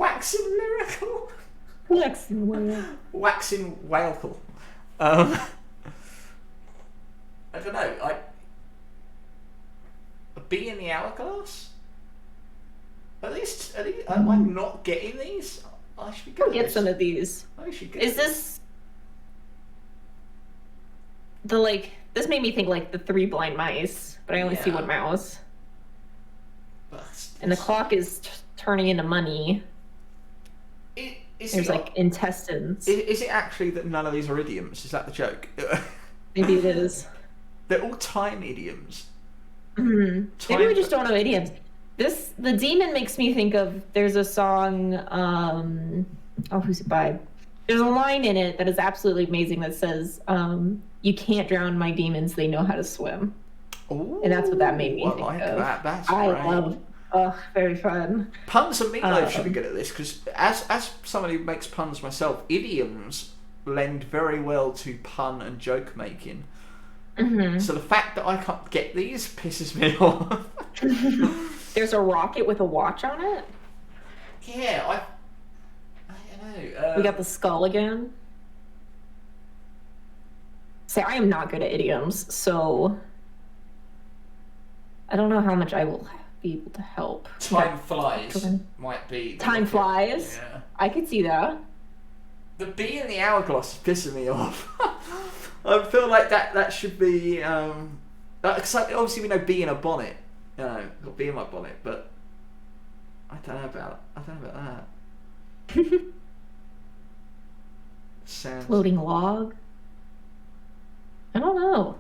miracle. Waxing whale. Waxing whale. I don't know. A bee in the hourglass. Am I not getting these? I should be good. Get some of these. I should get Is this? this made me think like the three blind mice, but I only see one mouse. And the clock is turning into money. There's like intestines. Is it actually that none of these are idioms? Is that the joke? Maybe it is. They're all time idioms. Mm-hmm. Maybe we just don't know idioms. The demon makes me think of, there's a song, who's it by? There's a line in it that is absolutely amazing that says, you can't drown my demons, they know how to swim. Ooh, and that's what that made me think of. That's I great. love, very fun. Puns and Meatloaf should be good at this, because as somebody who makes puns myself, idioms lend very well to pun and joke making. Mm-hmm. So the fact that I can't get these pisses me off. There's a rocket with a watch on it. Yeah, I don't know. We got the skull again. Say, I am not good at idioms, so I don't know how much I will be able to help. Time flies might be. Time flies? Yeah. I could see that. The bee in the hourglass is pissing me off. I feel like that should be. Cause obviously we know bee in a bonnet. Got bee in my bonnet, but I don't know about that. Sounds. Floating log? I don't know.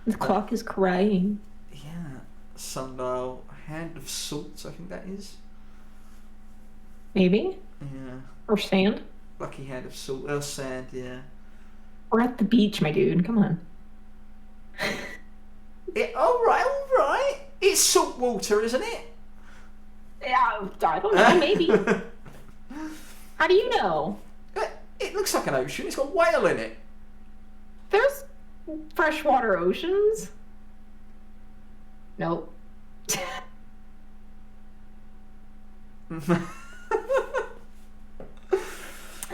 The clock is crying. Yeah. Sundial. Hand of salt, I think that is. Maybe? Yeah. Or sand? Lucky hand of salt. Or sand, yeah. We're at the beach, my dude. Come on. Alright. It's salt water, isn't it? Yeah, I don't know. Maybe. How do you know? It looks like an ocean. It's got whale in it. There's freshwater oceans. Nope.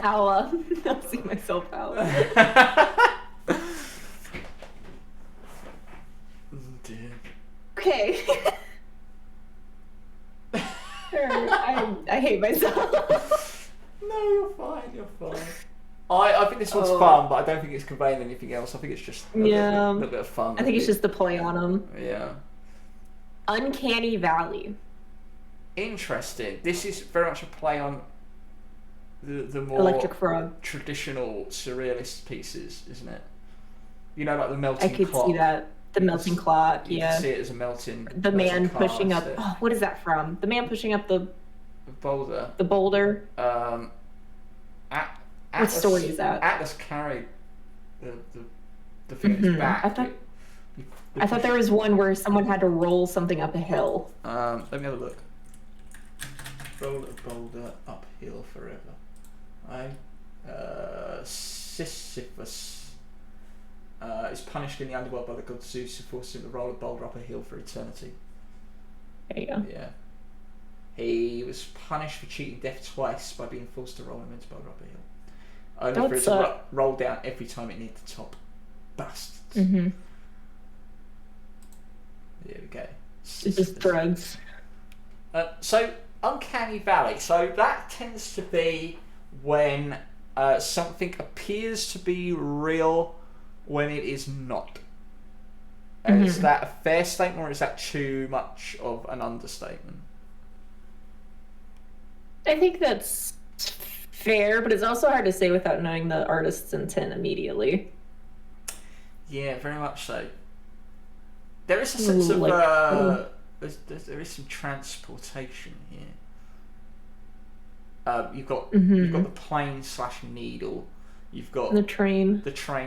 I'll see myself out. Dear. Okay. I hate myself. No, you're fine. I think this one's fun, but I don't think it's conveying anything else. I think it's just a little bit of fun. I think it's just the play on them. Yeah. Uncanny Valley. Interesting. This is very much a play on the more Electric Frog. traditional surrealist pieces, isn't it? You know, like the melting I could clock. see that. The melting clock, You yeah. can see it as a melting. The man clock, pushing up. so- Oh, what is that from? The man pushing up the boulder. the boulder. What story is that? Atlas carried the thing on his back. I thought there was one where someone had to roll something up a hill. Let me have a look. Roll a boulder uphill forever. Sisyphus is punished in the underworld by the god Zeus, who forces him to roll a boulder up a hill for eternity. There you go. Yeah. He was punished for cheating death twice by being forced to roll him into boulder up a hill. Only for it to roll down every time it needed to top. Bastards. Mm-hmm. There we go. It's just drugs. So, Uncanny Valley. So that tends to be when something appears to be real when it is not. Is that a fair statement, or is that too much of an understatement? I think that's fair, but it's also hard to say without knowing the artist's intent immediately. Yeah, very much so. There is a sense of there is some transportation here. You've got the plane / needle. You've got the train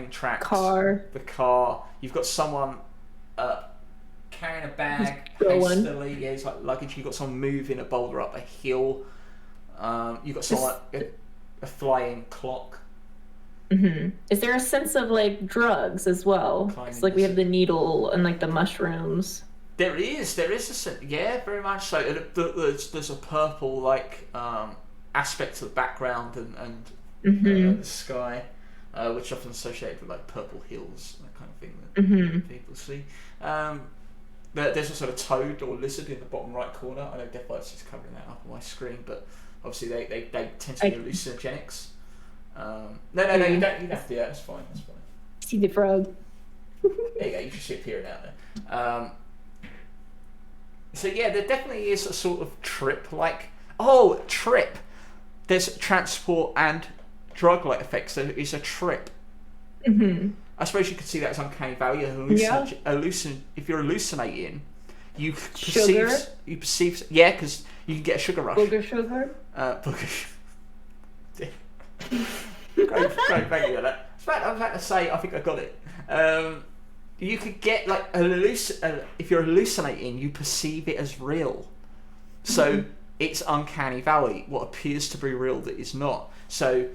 tracks, the car. You've got someone carrying a bag hastily. Yeah, it's like luggage. You've got someone moving a boulder up a hill. You've got someone a flying clock. Mm-hmm. Is there a sense of like drugs as well? It's like we have the needle and like the mushrooms. There is a sense, yeah, very much so. There's a purple like aspect to the background and the sky, which is often associated with like purple hills, that kind of thing that people see. There's also a toad or lizard in the bottom right corner. I know Deathlight's just covering that up on my screen, but obviously they tend to be hallucinogenics. No, you don't have to. Yeah, that's fine. See the frog. There you go. You can see it peering out there. So yeah, there definitely is a sort of trip. Trip. There's transport and drug-like effects. So it's a trip. Mm-hmm. I suppose you could see that as uncanny valley. If you're hallucinating, you perceive. Yeah, because you can get a sugar rush. Booger sugar. Great, thank you for that. I was about to say, I think I got it. You could get if you're hallucinating, you perceive it as real. So it's uncanny valley. What appears to be real that is not. So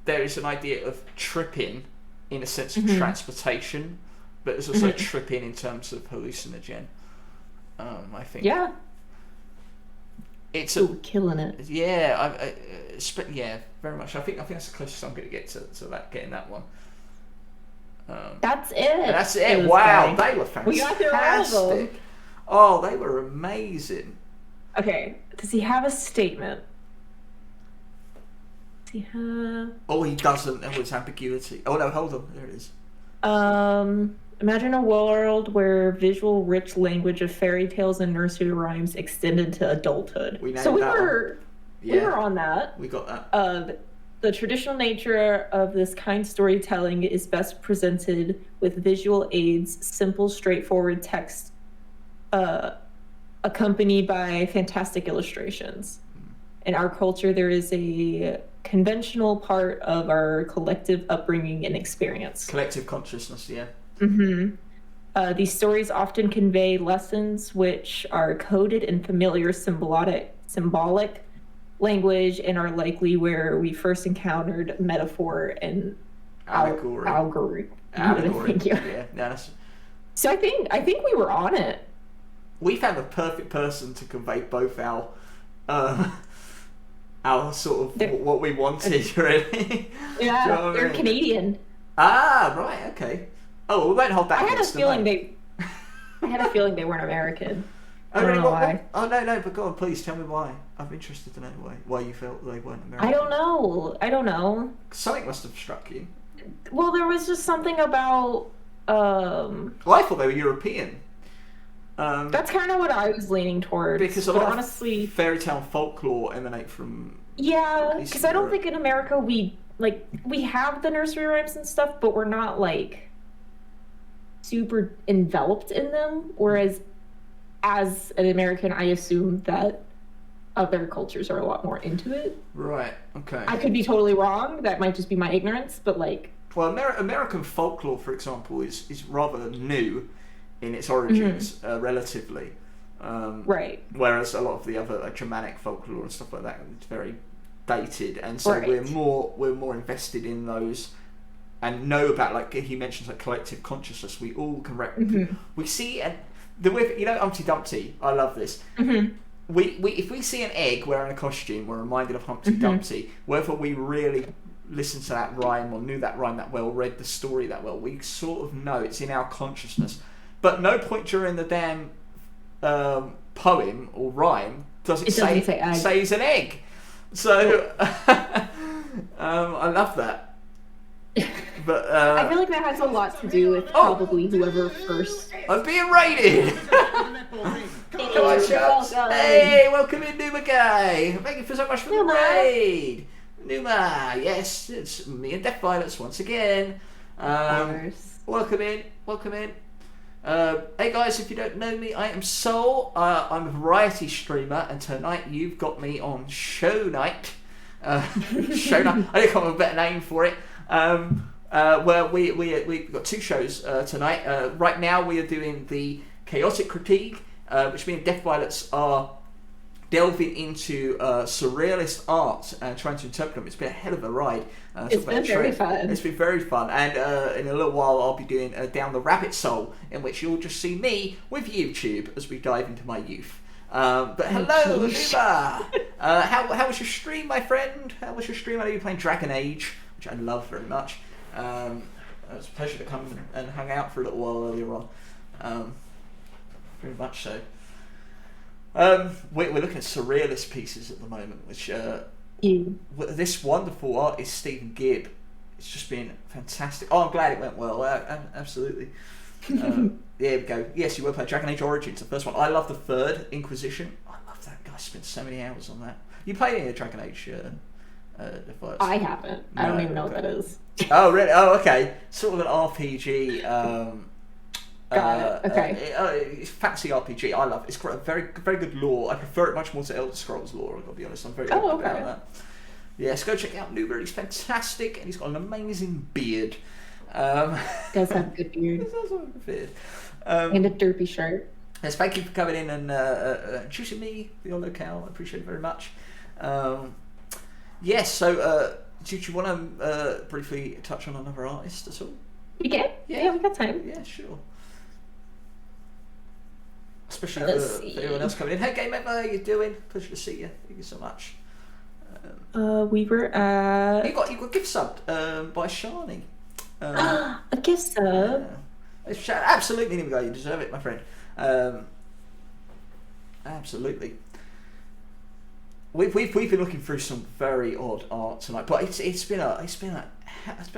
there is an idea of tripping in a sense of transportation, but there's also tripping in terms of hallucinogen. I think. Yeah. It's killing it. Yeah, very much. I think that's the closest I'm going to get to that, getting that one. That's it. That's it. Wow, they were fantastic. We got through all of them. Oh, they were amazing. Okay, does he have a statement? Does he have... Oh, he doesn't. There was ambiguity. Oh no, hold on. There it is. Imagine a world where visual rich language of fairy tales and nursery rhymes extended to adulthood. We were on that. We got that. The traditional nature of this kind storytelling is best presented with visual aids, simple, straightforward text, accompanied by fantastic illustrations. In our culture, there is a conventional part of our collective upbringing and experience. Collective consciousness, yeah. Mm-hmm. These stories often convey lessons which are coded in familiar symbolic language and are likely where we first encountered metaphor and allegory. Thank you. Yeah, so I think we were on it. We found the perfect person to convey both our sort of what we wanted, really. Yeah, you know they're Canadian. Ah, right, okay. Oh, we won't hold that. I had a feeling they weren't American. Oh, really? Why? Oh, no, but go on, please tell me why. I'm interested to know why you felt they weren't American. I don't know. Something must have struck you. Well, there was just something about... Well, I thought they were European. That's kind of what I was leaning towards. Because honestly, fairy tale and folklore emanate from... Yeah, because I don't think in America we have the nursery rhymes and stuff, but we're not, super enveloped in them, whereas as an American, I assume that other cultures are a lot more into it. Right, okay. I could be totally wrong. That might just be my ignorance, but Well, American folklore, for example, is rather new in its origins, relatively. Right. Whereas a lot of the other Germanic folklore and stuff like that, it's very dated, and so right. we're more invested in those and know about, he mentions, collective consciousness. We all can we see Humpty Dumpty. I love this. If we see an egg wearing a costume, we're reminded of Humpty Dumpty. Whether we really listened to that rhyme or knew that rhyme that well, read the story that well, we sort of know it's in our consciousness. But no point during the damn poem or rhyme does it say it's an egg. So I love that. But I feel like that has a lot to do with probably whoever first. I'm being raided. Come on, Chubbs. Hey, welcome in, Numa Guy. Thank you so much for the raid. Numa, yes, it's me and Death Violets once again. Welcome in. Hey guys, if you don't know me, I am Sol. I'm a variety streamer, and tonight you've got me on Show Night. Show Night. I didn't come up with a better name for it. Where we've got two shows tonight. Right now we are doing the Chaotic Critique, which me and Death Violets are delving into surrealist art and trying to interpret them. It's been a hell of a ride. It's been very fun. It's been very fun, and in a little while I'll be doing Down the Rabbit Soul, in which you'll just see me with YouTube as we dive into my youth. But hello, Numa! How was your stream, my friend? How was your stream? I know you're playing Dragon Age, which I love very much. It was a pleasure to come and hang out for a little while earlier on. Very much so. We're looking at surrealist pieces at the moment, which this wonderful artist, Stephen Gibb. It's just been fantastic. Oh, I'm glad it went well. Absolutely. There we go. Yes, you will play Dragon Age Origins, the first one. I love the third, Inquisition. I love that guy. I spent so many hours on that. You played any of Dragon Age? I haven't. I don't even know what that is. Oh, really? Oh, okay. Sort of an RPG. Got it. Okay. It's fantasy RPG. I love it. It's got a very, very good lore. I prefer it much more to Elder Scrolls lore. I've got to be honest. I'm very open about that. Yes, go check out Newber. He's fantastic, and he's got an amazing beard. Does have a good beard. He does have a good beard. And a derpy shirt. Yes, thank you for coming in and choosing me for your locale. I appreciate it very much. Yes, so do you want to briefly touch on another artist at all? We can? Yeah, we got time. Yeah, sure. Especially for everyone else coming in. Hey, Game Member, how you doing? Pleasure to see you. Thank you so much. We were at... You got gift subbed by Shani. A gift sub? Yeah. Absolutely, Nimigo, you deserve it, my friend. Absolutely. We've been looking through some very odd art tonight, but it's been a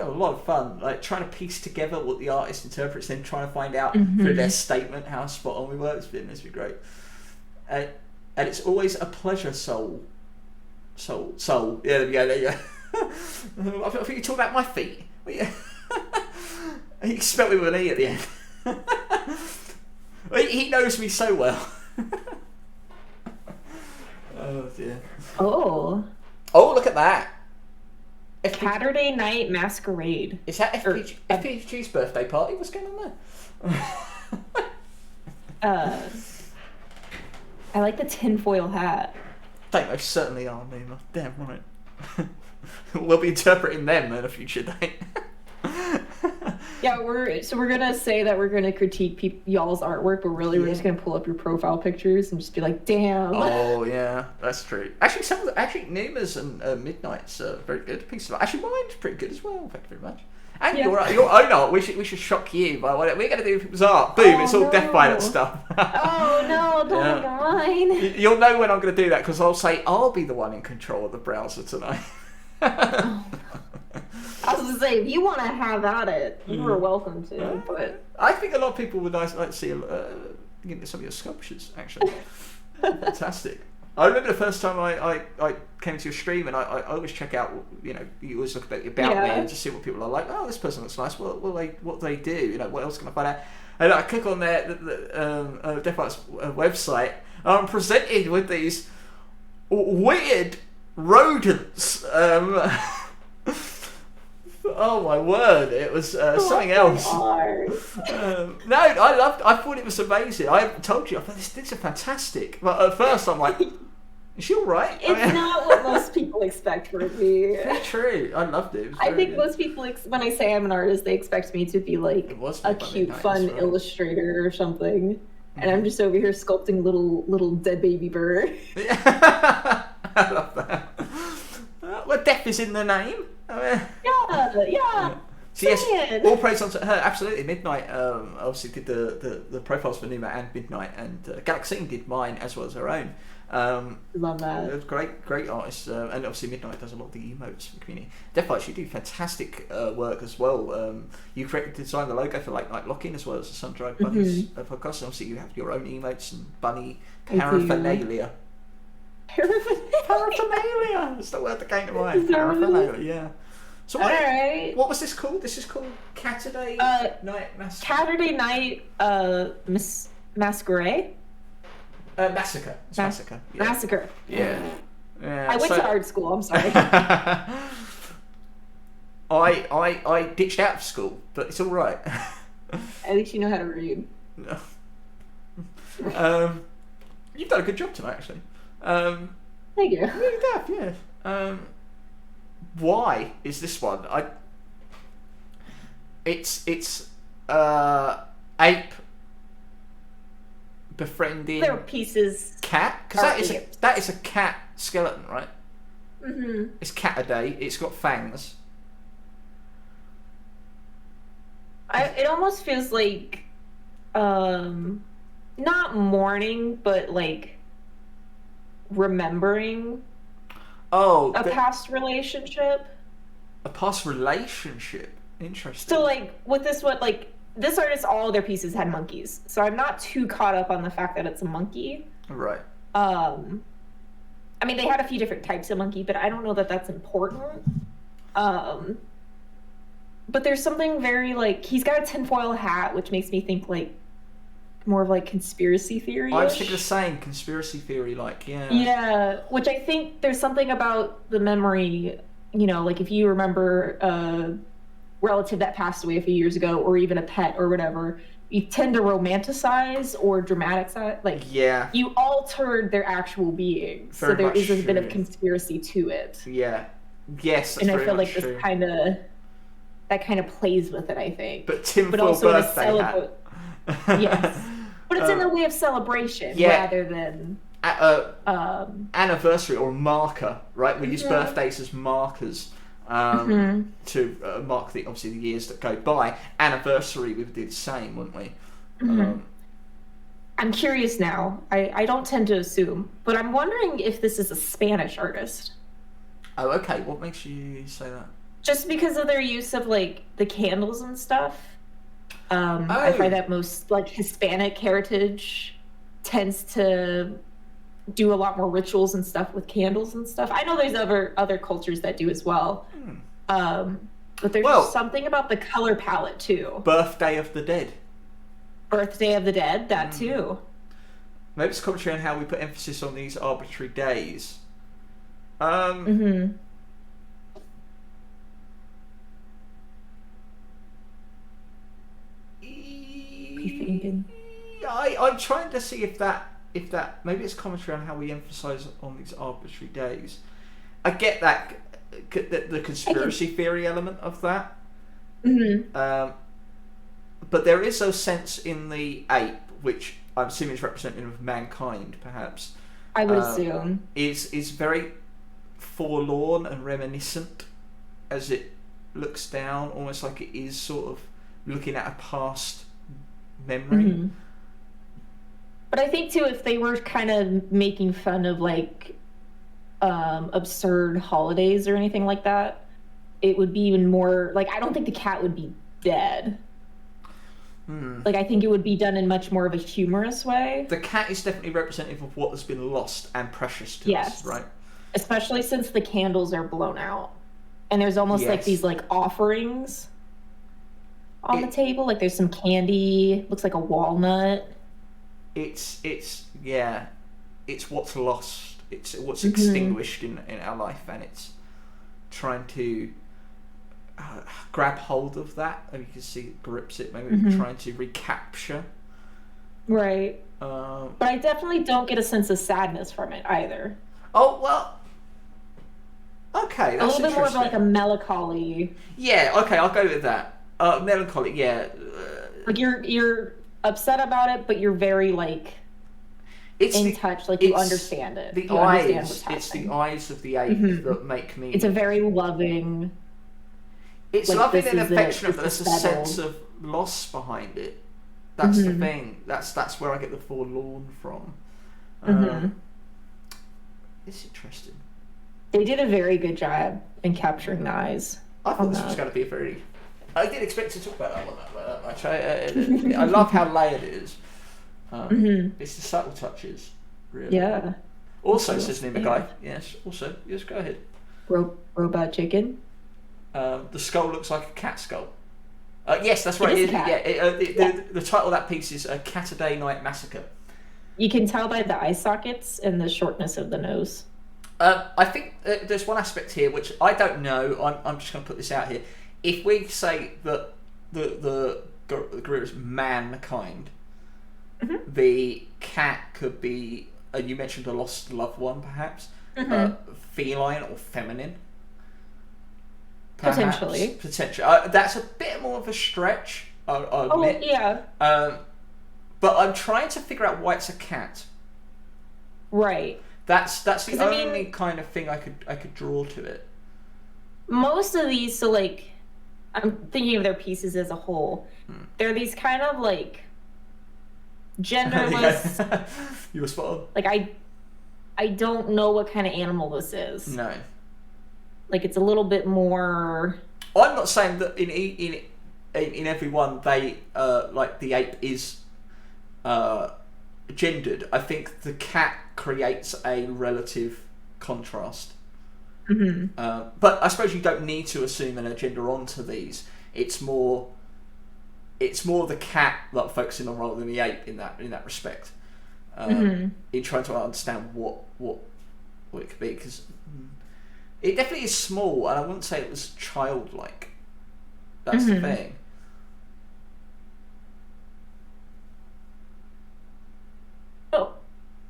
lot of fun. Like trying to piece together what the artist interprets, then trying to find out through their statement how spot on we were. It's been great, and it's always a pleasure, Soul. Yeah, there you go. I think you talk about my feet. He spelt me with an E at the end. He knows me so well. Oh dear. Oh, look at that. Saturday Night Masquerade. Is that FPG's birthday party? What's going on there? I like the tinfoil hat. They most certainly are, Nima. Damn right. We'll be interpreting them in a future date. Yeah, we're gonna say that we're gonna critique y'all's artwork, but really we're just gonna pull up your profile pictures and just be like, damn. Oh yeah, that's true. Actually, Nima's and Midnight's very good piece of art. Actually, mine's pretty good as well. Thank you very much. And your own art. We should shock you by what we're gonna do with people's art. Boom! It's all Death Pilot stuff. Oh no! Don't mine. You'll know when I'm gonna do that because I'll say I'll be the one in control of the browser tonight. I was gonna say, if you want to have at it, you are welcome to. But I think a lot of people would like to see some of your sculptures. Actually, fantastic. I remember the first time I came to your stream, and I always check out. You always look about me and just see what people are like. Oh, this person looks nice. What do they do? What else can I find out? And I click on their Death Art's website, and I'm presented with these weird rodents. Oh my word! It was something else. No, I thought it was amazing. I told you, I thought these are fantastic. But at first, I'm like, is she all right? It's not what most people expect from me. Very true. I loved it. I think most people, when I say I'm an artist, they expect me to be like a cute, fun illustrator or something. And I'm just over here sculpting little dead baby bird. I love that. Well, death is in the name. Yeah. So yes, all praise unto her. Absolutely, Midnight obviously did the profiles for Numa and Midnight, and Galaxine did mine as well as her own. Love that. Great artists, and obviously Midnight does a lot of the emotes for the community. Definitely, she did fantastic work as well. You designed the logo for Night Locking as well as the Sun-Dried Bunnies podcast. Obviously, you have your own emotes and bunny paraphernalia. Paraphernalia. That's the word that came to mind. Paraphernalia. Yeah. So what was this called? This is called Saturday Night Massacre. Saturday Night Masquerade. Massacre. It's Massacre. Yeah. Massacre. Yeah. I went to art school. I'm sorry. I ditched out of school, but it's all right. At least you know how to read. No. You've done a good job tonight, actually. Thank you. Yeah, you have, yeah. Why is this one? It's ape befriending. There are pieces. Cat, because that is a cat skeleton, right? Mm-hmm. It's cat a day. It's got fangs. It almost feels like, not mourning, but like remembering. Oh, a past relationship. A past relationship. Interesting. So like with this one, like this artist, all their pieces had monkeys. So I'm not too caught up on the fact that it's a monkey. Right. I mean, they had a few different types of monkey, but I don't know that that's important. But there's something very like he's got a tinfoil hat, which makes me think like more of like conspiracy theory. I was thinking the same conspiracy theory, like Yeah, which I think there's something about the memory. You know, like if you remember a relative that passed away a few years ago, or even a pet or whatever, you tend to romanticize or dramatize, like you altered their actual being. So there is a bit of conspiracy to it. Yeah. Yes. And I feel like this kind of plays with it, I think. But tinfoil birthday hat. Yes. But it's in the way of celebration rather than anniversary or marker, right? We use birthdays as markers to mark obviously the years that go by. Anniversary, we would do the same, wouldn't we? I'm curious now. I don't tend to assume, but I'm wondering if this is a Spanish artist. Oh, okay. What makes you say that? Just because of their use of like the candles and stuff. I find that most like Hispanic heritage tends to do a lot more rituals and stuff with candles and stuff. I know there's other cultures that do as well. But there's just something about the color palette too. Birthday of the Dead. Birthday of the Dead, that too. Maybe it's commentary on how we put emphasis on these arbitrary days. I'm trying to see if that maybe it's commentary on how we emphasize on these arbitrary days. I get that the conspiracy theory element of that, but there is a sense in the ape, which I'm assuming is representative of mankind, perhaps. I would assume is very forlorn and reminiscent as it looks down, almost like it is sort of looking at a past memory. But I think too, if they were kind of making fun of like absurd holidays or anything like that, it would be even more like I don't think the cat would be dead. Like I think it would be done in much more of a humorous way. The cat is definitely representative of what has been lost and precious to us, right? Especially since the candles are blown out, and there's almost like these like offerings on the table. Like there's some candy, looks like a walnut. It's what's lost. It's what's extinguished in our life, and it's trying to grab hold of that. And you can see it grips it. Maybe trying to recapture. Right. But I definitely don't get a sense of sadness from it either. Oh well. Okay, that's a little bit more of like a melancholy. Yeah. Okay, I'll go with that. Melancholy. Yeah. Like you're upset about it, but you're very like in touch, like you understand it. The eyes. It's the eyes of the ape that make me. It's a very loving. It's like, loving and affectionate, but there's a sense of loss behind it. That's the thing. That's where I get the forlorn from. It's interesting. They did a very good job in capturing the eyes. I thought this was going to be a very. I didn't expect to talk about that one that much. I love how layered it is. It's the subtle touches, really. Yeah. Also, says Nima Guy. Yes. Also, yes. Go ahead. Robot chicken. The skull looks like a cat skull. Yes, that's right. The title of that piece is "Cat a Day Night Massacre." You can tell by the eye sockets and the shortness of the nose. I think there's one aspect here which I don't know. I'm just going to put this out here. If we say that the gorilla is mankind, the cat could be. You mentioned a lost loved one, perhaps. Feline or feminine. Perhaps. Potentially. That's a bit more of a stretch, I'll admit. Oh, yeah. But I'm trying to figure out why it's a cat. Right. That's the only kind of thing I could draw to it. Most of these, so like, I'm thinking of their pieces as a whole. They're these kind of like genderless. You were spot on. Like I I don't know what kind of animal this is. No. Like, it's a little bit more... I'm not saying that in every one they like the ape is gendered. I think the cat creates a relative contrast. But I suppose you don't need to assume an gender onto these. It's more the cat that focusing on rather than the ape in that respect. In trying to understand what it could be, because it definitely is small, and I wouldn't say it was childlike. That's the thing. Oh,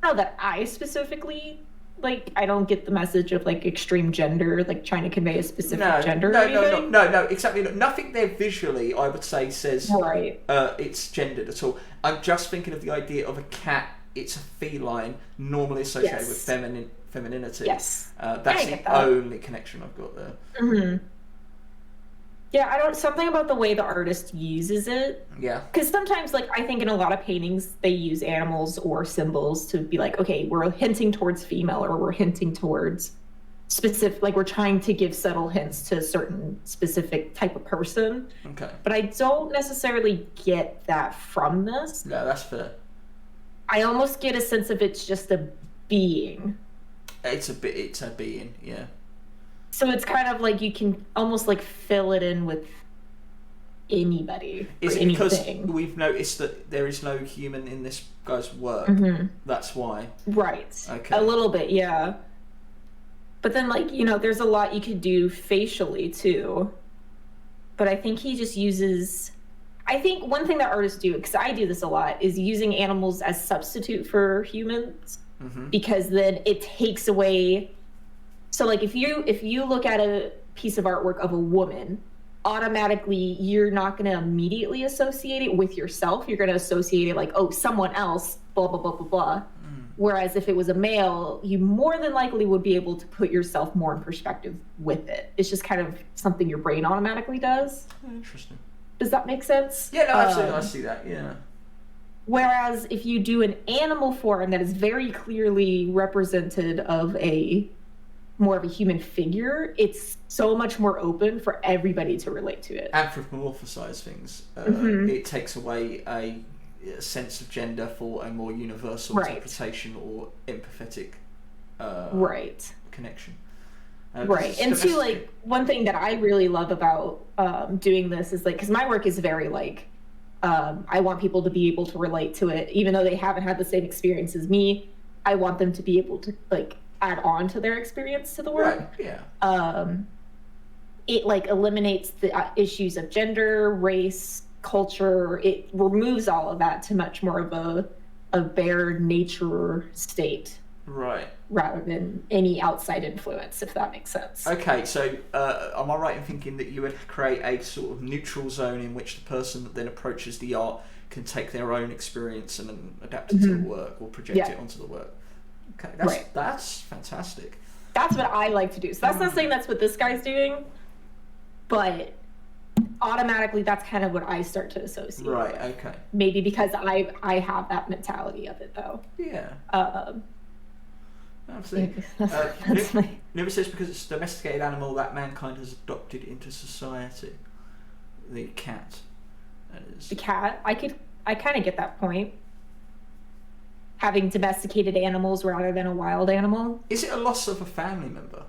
no, that I specifically, like, I don't get the message of, like, extreme gender, like, trying to convey a specific gender or anything. No, exactly. Nothing there visually, I would say, says it's gendered at all. I'm just thinking of the idea of a cat. It's a feline, normally associated with femininity. Yes. That's the only connection I've got there. Yeah, something about the way the artist uses it. Yeah. Because sometimes, like, I think in a lot of paintings, they use animals or symbols to be like, okay, we're hinting towards female, or we're hinting towards specific, like, we're trying to give subtle hints to a certain specific type of person. Okay. But I don't necessarily get that from this. No, that's fair. I almost get a sense of it's just a being. It's a being, yeah. So it's kind of like you can almost like fill it in with anybody. Is it anything. because we've noticed that there is no human in this guy's work? That's why. Right. Okay. A little bit, yeah. But then, like, you know, there's a lot you could do facially too. But I think he just uses... I think one thing that artists do, because I do this a lot, is using animals as substitute for humans. Because then it takes away... So, like, if you look at a piece of artwork of a woman, automatically you're not going to immediately associate it with yourself. You're going to associate it like, oh, someone else, blah, blah, blah, blah, blah. Whereas if it was a male, you more than likely would be able to put yourself more in perspective with it. It's just kind of something your brain automatically does. Interesting. Does that make sense? Yeah, no, absolutely. I see that, yeah. Whereas if you do an animal form that is very clearly represented of more of a human figure, it's so much more open for everybody to relate to it. Anthropomorphize things. It takes away a sense of gender for a more universal interpretation or empathetic connection. Right. And too, like, one thing that I really love about doing this is, like, because my work is very, like, I want people to be able to relate to it, even though they haven't had the same experience as me. I want them to be able to, like, add on to their experience to the work. Right, yeah. It, like, eliminates the issues of gender, race, culture. It removes all of that to much more of a bare nature state. Right. Rather than any outside influence, if that makes sense. Okay, so am I right in thinking that you would create a sort of neutral zone in which the person that then approaches the art can take their own experience and then adapt it to the work or project it onto the work? Okay, that's fantastic. That's what I like to do. So that's not saying that's what this guy's doing, but automatically that's kind of what I start to associate Right, with. okay. Maybe because I have that mentality of it, though. Yeah. Absolutely. Never says because it's a domesticated animal that mankind has adopted into society. The cat. That is. The cat? I kind of get that point. Having domesticated animals rather than a wild animal. Is it a loss of a family member?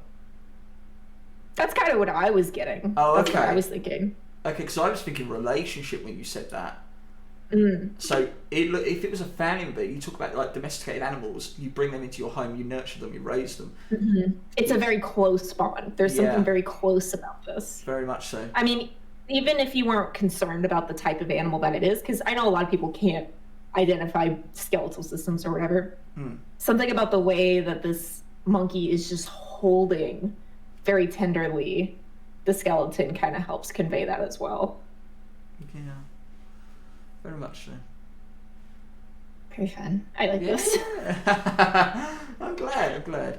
That's kind of what I was getting. Oh, okay. That's what I was thinking. Okay, because I was thinking relationship when you said that. So if it was a family member, you talk about like domesticated animals, you bring them into your home, you nurture them, you raise them. It's a very close bond. There's something very close about this. Very much so. I mean, even if you weren't concerned about the type of animal that it is, because I know a lot of people can't identify skeletal systems or whatever. Something about the way that this monkey is just holding very tenderly the skeleton kind of helps convey that as well. Yeah. Very much so. Very fun. I like this. I'm glad.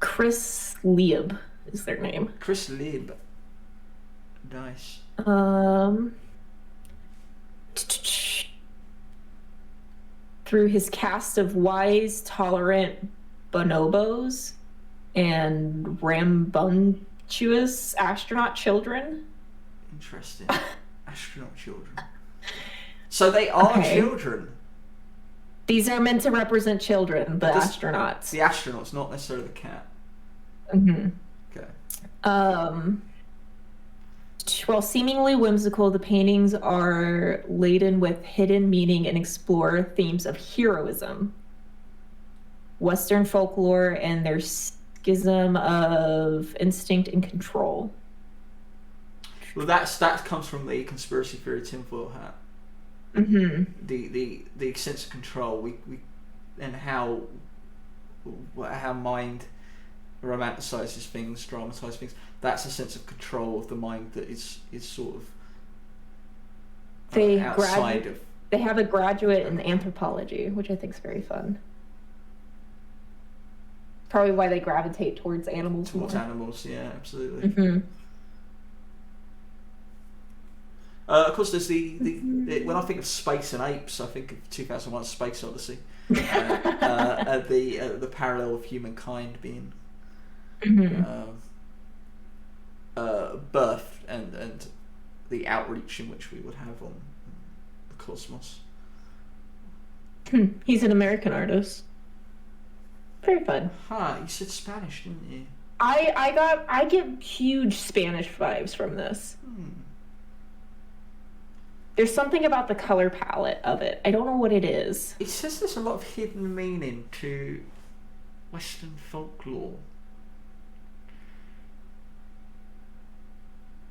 Chris Lieb is their name. Chris Lieb. Nice. through his cast of wise, tolerant bonobos and rambunctious astronaut children. Interesting. Astronaut children. So they are children. These are meant to represent children, the astronauts. The astronauts, not necessarily the cat. Mm-hmm. Okay. While seemingly whimsical, the paintings are laden with hidden meaning and explore themes of heroism, Western folklore, and their schism of instinct and control. Well, that comes from the conspiracy theory tinfoil hat. Mm-hmm. The sense of control, we and how mind romanticizes things, dramatizes things. That's a sense of control of the mind that is sort of outside of. They have a graduate in anthropology, which I think is very fun. Probably why they gravitate towards animals. Animals, yeah, absolutely. Mm-hmm. Of course, there's when I think of space and apes, I think of 2001: Space Odyssey. The parallel of humankind being birthed and the outreach in which we would have on the cosmos. He's an American artist. Very fun. You said Spanish, didn't you? I get huge Spanish vibes from this. There's something about the color palette of it. I don't know what it is. It says there's a lot of hidden meaning to Western folklore.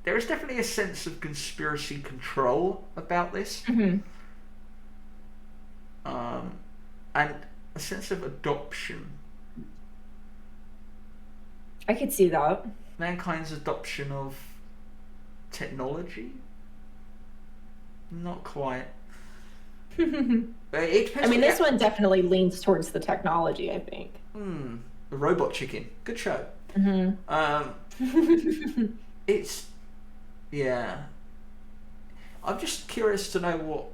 There is definitely a sense of conspiracy control about this. Mm-hmm. And a sense of adoption. I could see that. Mankind's adoption of technology? Not quite. This one definitely leans towards the technology, I think. The Robot Chicken. Good show. Mm-hmm. It's... Yeah. I'm just curious to know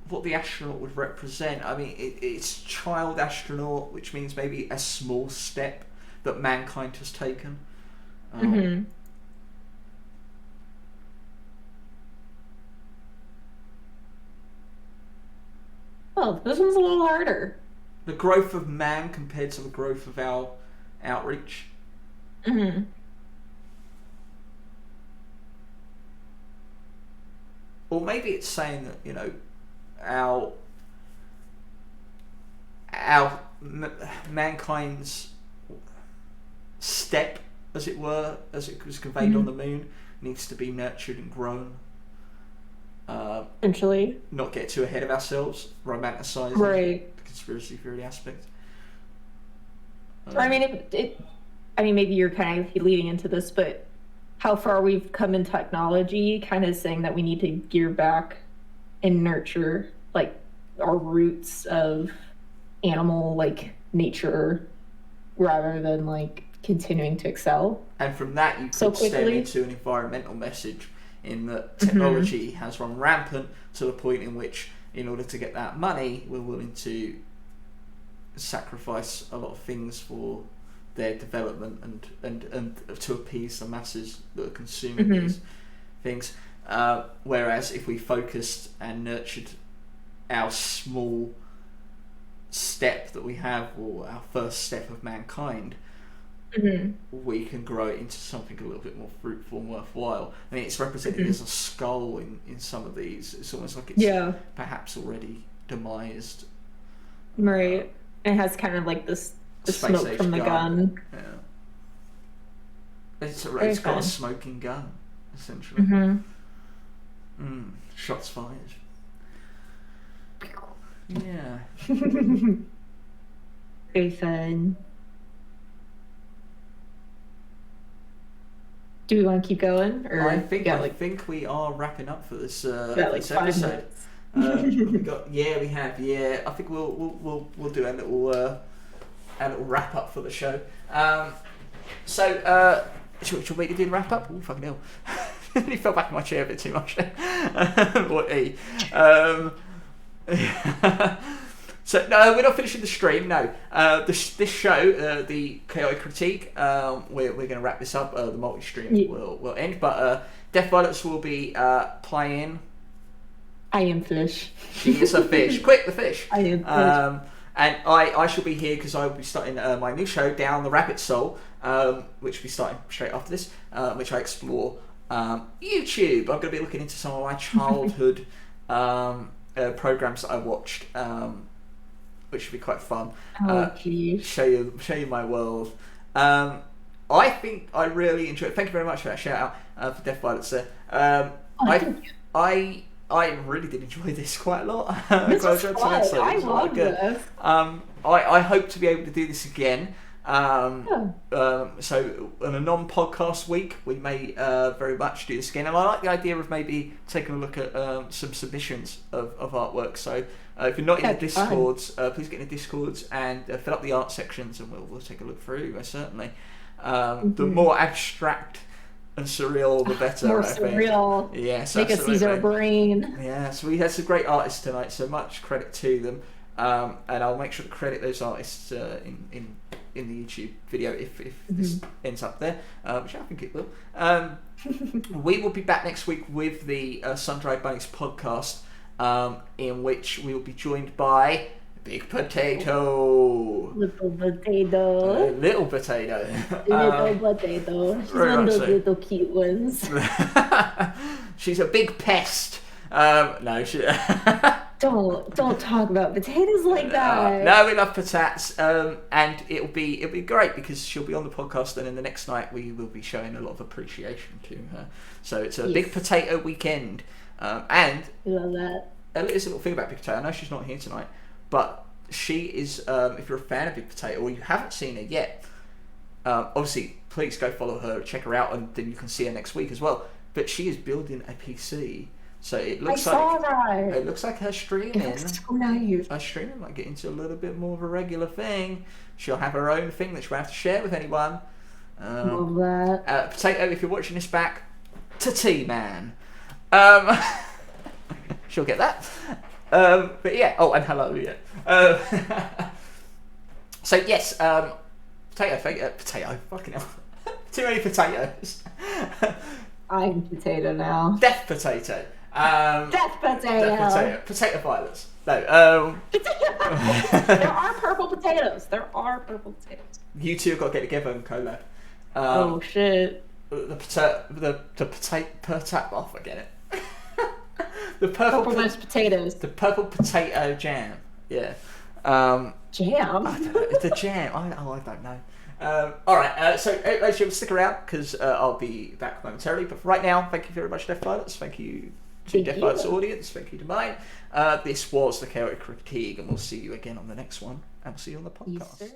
what the astronaut would represent. I mean, it's child astronaut, which means maybe a small step that mankind has taken. Well, this one's a little harder. The growth of man compared to the growth of our outreach. Mm-hmm. Or maybe it's saying that, mankind's step, as it were, as it was conveyed on the moon, needs to be nurtured and grown. Essentially. Not get too ahead of ourselves, romanticizing the conspiracy theory aspect. Maybe you're kind of leading into this, but how far we've come in technology, kind of saying that we need to gear back and nurture our roots of animal nature rather than continuing to excel. And from that you could stem into an environmental message in that technology has run rampant to the point in which, in order to get that money, we're willing to sacrifice a lot of things for their development and to appease the masses that are consuming these things. Whereas if we focused and nurtured our small step that we have, or our first step of mankind, we can grow it into something a little bit more fruitful and worthwhile. I mean, it's represented as a skull in some of these. It's almost like it's perhaps already demised. Right. It has kind of the smoke from the gun. Yeah. It's got a smoking gun, essentially. Shots fired. Yeah. Very fun. Do we want to keep going, or I think we are wrapping up for this this 5 episode. minutes. We have. Yeah, I think we'll do a little wrap up for the show. Should we do the wrap up? Oh, fucking hell! He fell back in my chair a bit too much. So no, we're not finishing the stream. No, this show, the Chaotic Critique, we're going to wrap this up. The multi-stream will end, but Death Violets will be playing. I am fish. She is a fish. Quick, the fish. I am fish. And I shall be here because I will be starting my new show, Down the Rabbit Soul, which will be starting straight after this, which I explore YouTube. I'm going to be looking into some of my childhood programs that I watched, which should be quite fun. Show you my world. I think I really enjoyed it. Thank you very much for that shout out for Death Violets there. I really did enjoy this quite a lot. This was fun. I loved this. I hope to be able to do this again. So on a non-podcast week, we may very much do this again. And I like the idea of maybe taking a look at some submissions of artwork. So if you're not in the Discords, please get in the Discords and fill up the art sections, and we'll take a look through. Certainly, the more abstract and surreal, the better. More I surreal. Think. Yes, make us use our brain. Yeah, so we had some great artists tonight. So much credit to them, and I'll make sure to credit those artists in the YouTube video if this ends up there, which I think it will. We will be back next week with the Sun-Dried Bunnies podcast, in which we will be joined by Big Potato. Little potato. Little potato. Little potato. She's one of those little cute ones. She's a big pest. No, she. Don't talk about potatoes like that. No, we love patatas, and it'll be great because she'll be on the podcast, and then the next night we will be showing a lot of appreciation to her. So it's a big potato weekend, and I love that. There's a little thing about Big Potato. I know she's not here tonight, but she is. If you're a fan of Big Potato or you haven't seen her yet, obviously please go follow her, check her out, and then you can see her next week as well. But she is building a PC. So it looks it looks like her streaming. So nice. Her streaming might get into a little bit more of a regular thing. She'll have her own thing that she won't have to share with anyone. Love that. Potato, if you're watching this back, to man. She'll get that. But yeah. Oh, and hello. Yeah. So yes. Potato. Fucking hell. Too many potatoes. I'm potato now. Death Potato. Death Potato. Potato Violets. No. There are purple potatoes. You two have got to get together and collab. Oh shit. The potato. Oh, forget it. The purple mashed potatoes. The purple potato jam. Yeah. Jam. I don't know. It's the jam. I don't know. Alright, so everybody stick around because I'll be back momentarily. But for right now, thank you very much, Death Violets. Thank you to Death Violets audience. Thank you to mine. This was the Chaotic Critique, and we'll see you again on the next one. And we'll see you on the podcast.